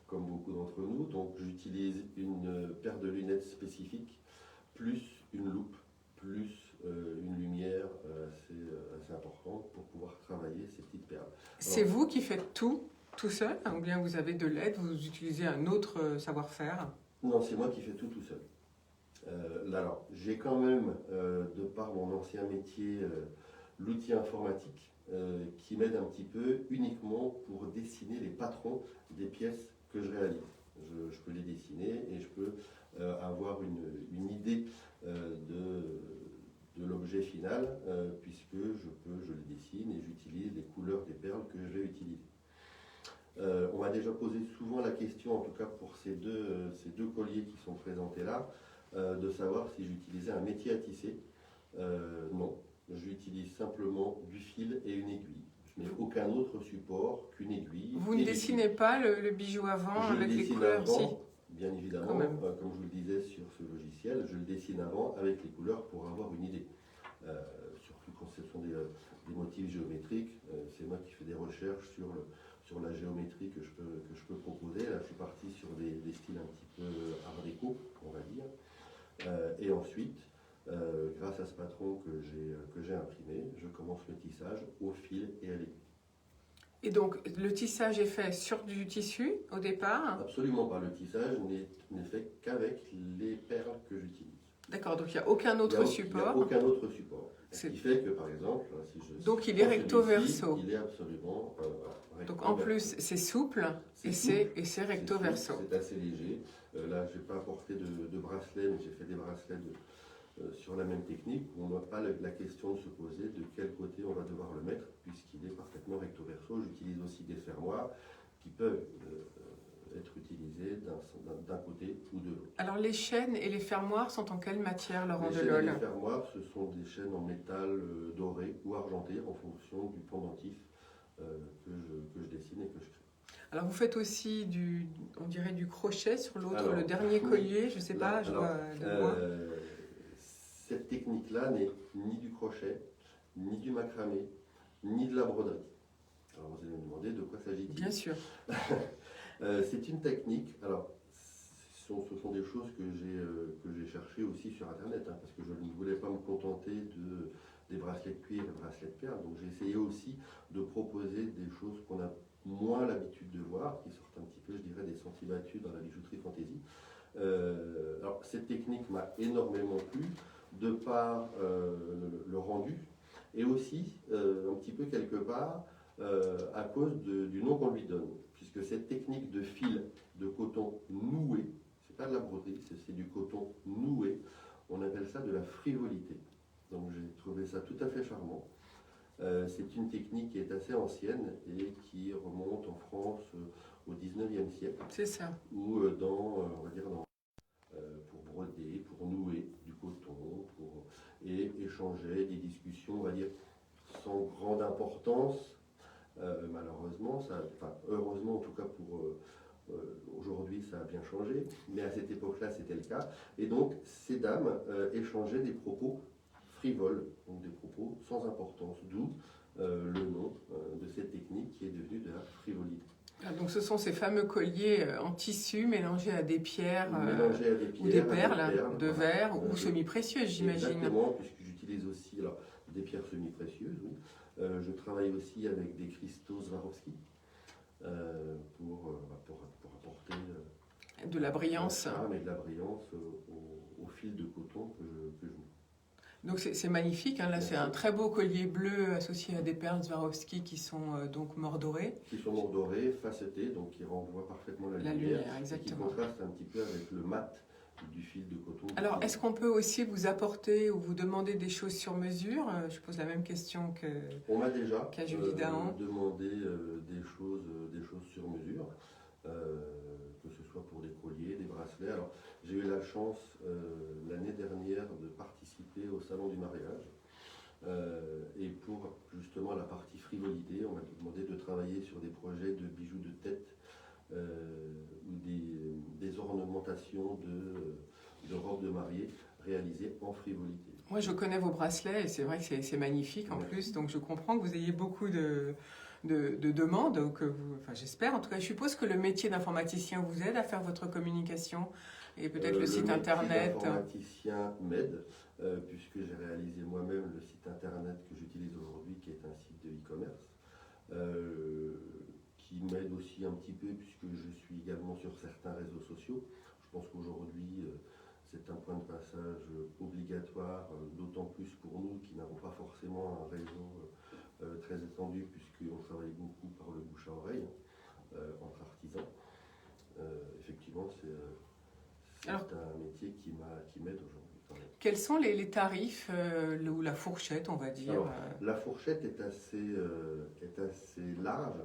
comme beaucoup d'entre nous. Donc j'utilise une paire de lunettes spécifiques, plus une loupe, plus une lumière assez importante pour pouvoir travailler ces petites perles. C'est vous qui faites tout seul, ou bien vous avez de l'aide, vous utilisez un autre savoir-faire? Non, c'est moi qui fais tout seul. Alors, j'ai quand même, de par mon ancien métier, l'outil informatique qui m'aide un petit peu uniquement pour dessiner les patrons des pièces que je réalise. Je peux les dessiner et je peux avoir une idée de l'objet final puisque je le dessine et j'utilise les couleurs des perles que je vais utiliser. On m'a déjà posé souvent la question, en tout cas pour ces deux colliers qui sont présentés là, de savoir si j'utilisais un métier à tisser. Non, j'utilise simplement du fil et une aiguille. Je n'ai aucun autre support qu'une aiguille. Vous ne dessinez pas le bijou avant avec les couleurs aussi? Bien évidemment, comme je vous le disais sur ce logiciel, je le dessine avant avec les couleurs pour avoir une idée. Surtout quand ce sont des motifs géométriques, c'est moi qui fais des recherches sur la géométrie que je peux proposer. Là, je suis parti sur des styles un petit peu art déco, on va dire. Et ensuite, grâce à ce patron que j'ai imprimé, je commence le tissage au fil et à l'aiguille. Et donc, le tissage est fait sur du tissu au départ? Absolument pas. Le tissage n'est fait qu'avec les perles que j'utilise. D'accord, donc il n'y a aucun autre support? Il n'y a aucun autre support. Ce qui fait que, par exemple, donc il est recto verso. Il est absolument recto donc en plus, c'est souple et c'est recto verso. C'est assez léger. Là, je n'ai pas apporté de bracelet, mais j'ai fait des bracelets sur la même technique. On n'a pas la question de se poser de quel côté on va devoir le mettre, puisqu'il est parfaitement recto verso. J'utilise aussi des fermoirs qui peuvent être utilisés d'un côté ou de l'autre. Alors les chaînes et les fermoirs sont en quelle matière, Laurent Delol? Les chaînes et les fermoirs, ce sont des chaînes en métal doré ou argenté en fonction du pendentif que je dessine et que je crée. Alors vous faites aussi on dirait du crochet sur l'autre, le dernier collier, je ne sais pas, je vois de loin. Cette technique-là n'est ni du crochet, ni du macramé, ni de la broderie. Alors vous allez me demander de quoi s'agit-il? Bien sûr. C'est une technique, alors ce sont des choses que j'ai cherchées aussi sur Internet, hein, parce que je ne voulais pas me contenter des bracelets de cuir et des bracelets de perles, donc j'ai essayé aussi de proposer des choses qu'on a moins l'habitude de voir, qui sortent un petit peu, je dirais, des sentiers battus dans la bijouterie fantaisie. Alors cette technique m'a énormément plu, de par le rendu, et aussi un petit peu quelque part à cause du nom qu'on lui donne, puisque cette technique de fil de coton noué, c'est pas de la broderie, c'est du coton noué, on appelle ça de la frivolité. Donc j'ai trouvé ça tout à fait charmant. C'est une technique qui est assez ancienne et qui remonte en France au 19e siècle. C'est ça. Ou on va dire pour broder, pour nouer du coton, et échanger des discussions, on va dire, sans grande importance. Malheureusement, heureusement en tout cas pour aujourd'hui, ça a bien changé, mais à cette époque-là, c'était le cas. Et donc, ces dames échangeaient des propos frivoles, donc des propos sans importance, d'où le nom de cette technique qui est devenue de la frivolité. Ah, donc ce sont ces fameux colliers en tissu mélangés à des pierres, ou des des perles de voilà. verre ou semi-précieuses, j'imagine. Exactement, puisque j'utilise aussi des pierres semi-précieuses. Oui. Je travaille aussi avec des cristaux Swarovski pour apporter De la brillance. mais de la brillance au fil de coton que je mets. Donc c'est magnifique, hein. Là c'est un très beau collier bleu associé à des perles Swarovski qui sont donc mordorées. Qui sont mordorées, facetées, donc qui renvoient parfaitement la lumière. Exactement. Et qui contrastent un petit peu avec le mat du fil de coton. Alors est-ce qu'on peut aussi vous apporter ou vous demander des choses sur mesure? Je pose la même question on m'a déjà qu'à Julie Dahan. demandé des choses sur mesure. Que ce soit pour des colliers, des bracelets. Alors, j'ai eu la chance l'année dernière de participer au salon du mariage. Et pour justement la partie frivolité, on m'a demandé de travailler sur des projets de bijoux de tête ou des ornementations de robes de mariée réalisées en frivolité. Moi, je connais vos bracelets et c'est vrai que c'est magnifique en plus. Donc, je comprends que vous ayez beaucoup de demandes. J'espère. En tout cas, je suppose que le métier d'informaticien vous aide à faire votre communication et peut-être le site internet. Le informaticien m'aide puisque j'ai réalisé moi-même le site internet que j'utilise aujourd'hui, qui est un site de e-commerce, qui m'aide aussi un petit peu puisque je suis également sur certains réseaux sociaux. Je pense qu'aujourd'hui, c'est un point de passage obligatoire, d'autant plus pour nous qui n'avons pas forcément un réseau très étendu, puisqu'on travaille beaucoup par le bouche à oreille entre artisans. Effectivement, c'est un métier qui m'aide aujourd'hui. Quels sont les tarifs ou la fourchette, on va dire? Alors, la fourchette est assez large,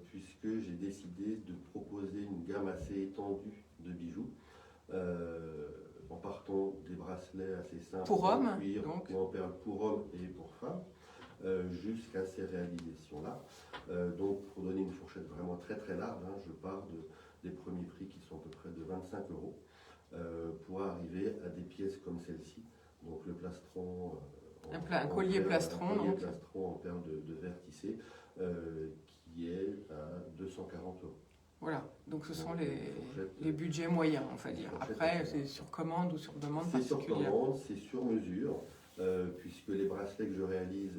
puisque j'ai décidé de proposer une gamme assez étendue de bijoux. En partant des bracelets assez simples pour hommes, en cuir donc. ou en perles pour hommes et pour femmes, jusqu'à ces réalisations-là. Donc, pour donner une fourchette vraiment très très large, hein, je pars des premiers prix qui sont à peu près de 25 euros pour arriver à des pièces comme celle-ci. Donc, le plastron. Un collier plastron. Un collier plastron en perles de verre tissé qui est à 240 euros. Voilà, donc ce sont les budgets moyens, on va dire. Après, c'est sur commande ou sur demande particulière. C'est sur commande, c'est sur mesure, puisque les bracelets que je réalise,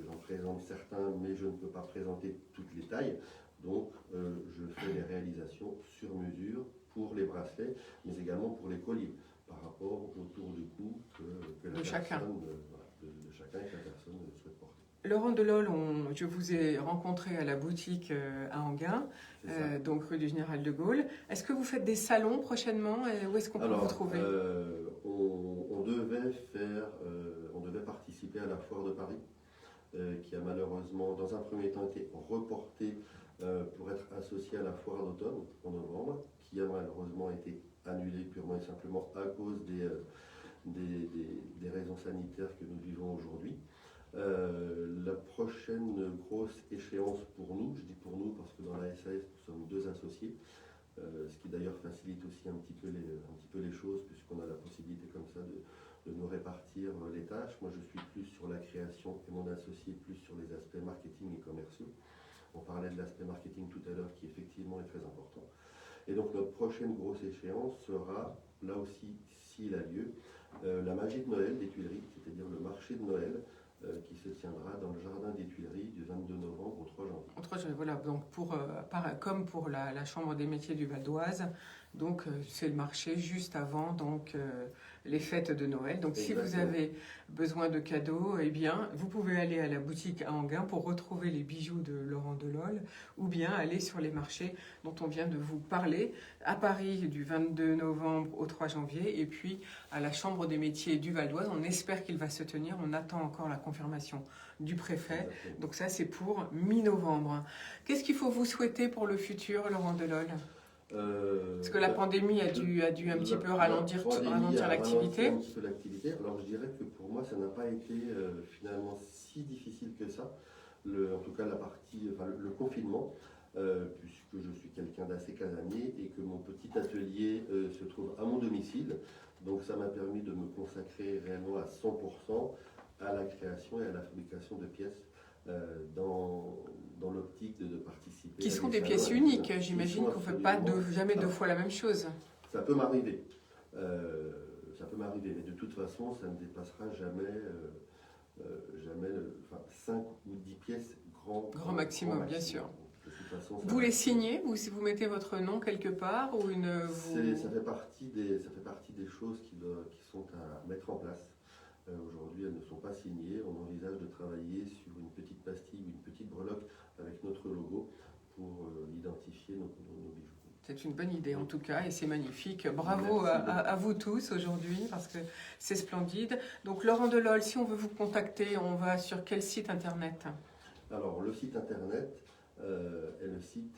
j'en présente certains, mais je ne peux pas présenter toutes les tailles. Donc, je fais les réalisations sur mesure pour les bracelets, mais également pour les colliers, par rapport au tour de cou de chacun et que la personne souhaite porter. Laurent Delol, je vous ai rencontré à la boutique à Enghien, donc rue du Général de Gaulle. Est-ce que vous faites des salons prochainement et où est-ce qu'on peut vous trouver? On devait participer à la foire de Paris, qui a malheureusement, dans un premier temps, été reportée pour être associée à la foire d'automne en novembre, qui a malheureusement été annulée purement et simplement à cause des raisons sanitaires que nous vivons aujourd'hui. La prochaine grosse échéance pour nous, je dis pour nous parce que dans la SAS nous sommes deux associés, ce qui d'ailleurs facilite aussi un petit peu les choses puisqu'on a la possibilité comme ça de nous répartir les tâches. Moi je suis plus sur la création et mon associé plus sur les aspects marketing et commerciaux. On parlait de l'aspect marketing tout à l'heure qui effectivement est très important. Et donc notre prochaine grosse échéance sera, là aussi, s'il a lieu, la magie de Noël des Tuileries, c'est-à-dire le marché de Noël, qui se tiendra dans le jardin des Tuileries du 22 novembre au 3 janvier. Au 3 janvier, voilà, donc comme pour la Chambre des métiers du Val d'Oise, donc c'est le marché juste avant donc, les fêtes de Noël. Donc si vous avez besoin de cadeaux, eh bien, vous pouvez aller à la boutique à Enghien pour retrouver les bijoux de Laurent Delol, ou bien aller sur les marchés dont on vient de vous parler, à Paris du 22 novembre au 3 janvier, et puis à la Chambre des métiers du Val d'Oise. On espère qu'il va se tenir, on attend encore la confirmation du préfet. Donc ça, c'est pour mi-novembre. Qu'est-ce qu'il faut vous souhaiter pour le futur, Laurent Delol ? Parce que la pandémie a dû un petit peu ralentir l'activité. Un petit peu l'activité. Alors je dirais que pour moi, ça n'a pas été finalement si difficile que ça. En tout cas, le confinement, puisque je suis quelqu'un d'assez casanier et que mon petit atelier se trouve à mon domicile. Donc ça m'a permis de me consacrer réellement à 100% à la création et à la fabrication de pièces dans l'optique de participer. Qui sont des pièces uniques, j'imagine qu'on ne fait pas jamais deux fois la même chose. Ça peut m'arriver. Mais de toute façon, ça ne dépassera jamais 5 ou 10 pièces grand maximum, bien sûr. De toute façon, vous les signez, vous mettez votre nom quelque part ou Ça fait partie des choses qui sont à mettre en place. Aujourd'hui, elles ne sont pas signées. On envisage de travailler sur une petite pastille ou une petite breloque avec notre logo pour identifier nos bijoux. C'est une bonne idée en tout cas et c'est magnifique. Bravo à vous tous aujourd'hui parce que c'est splendide. Donc Laurent Delol, si on veut vous contacter, on va sur quel site internet ? Alors le site internet est le site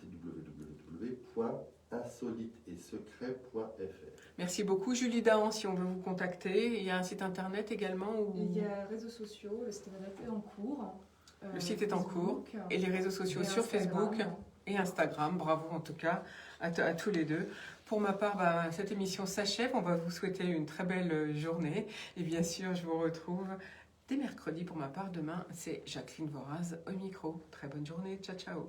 www.insoliteetsecret.fr. Merci beaucoup Julie Dahan, si on veut vous contacter. Il y a un site internet également Il y a réseaux sociaux, le site internet est en cours. Le site est en cours et les réseaux sociaux sur Facebook et Instagram. Bravo en tout cas à tous les deux. Pour ma part, cette émission s'achève. On va vous souhaiter une très belle journée. Et bien sûr, je vous retrouve dès mercredi pour ma part. Demain, c'est Jacqueline Voraz au micro. Très bonne journée. Ciao, ciao.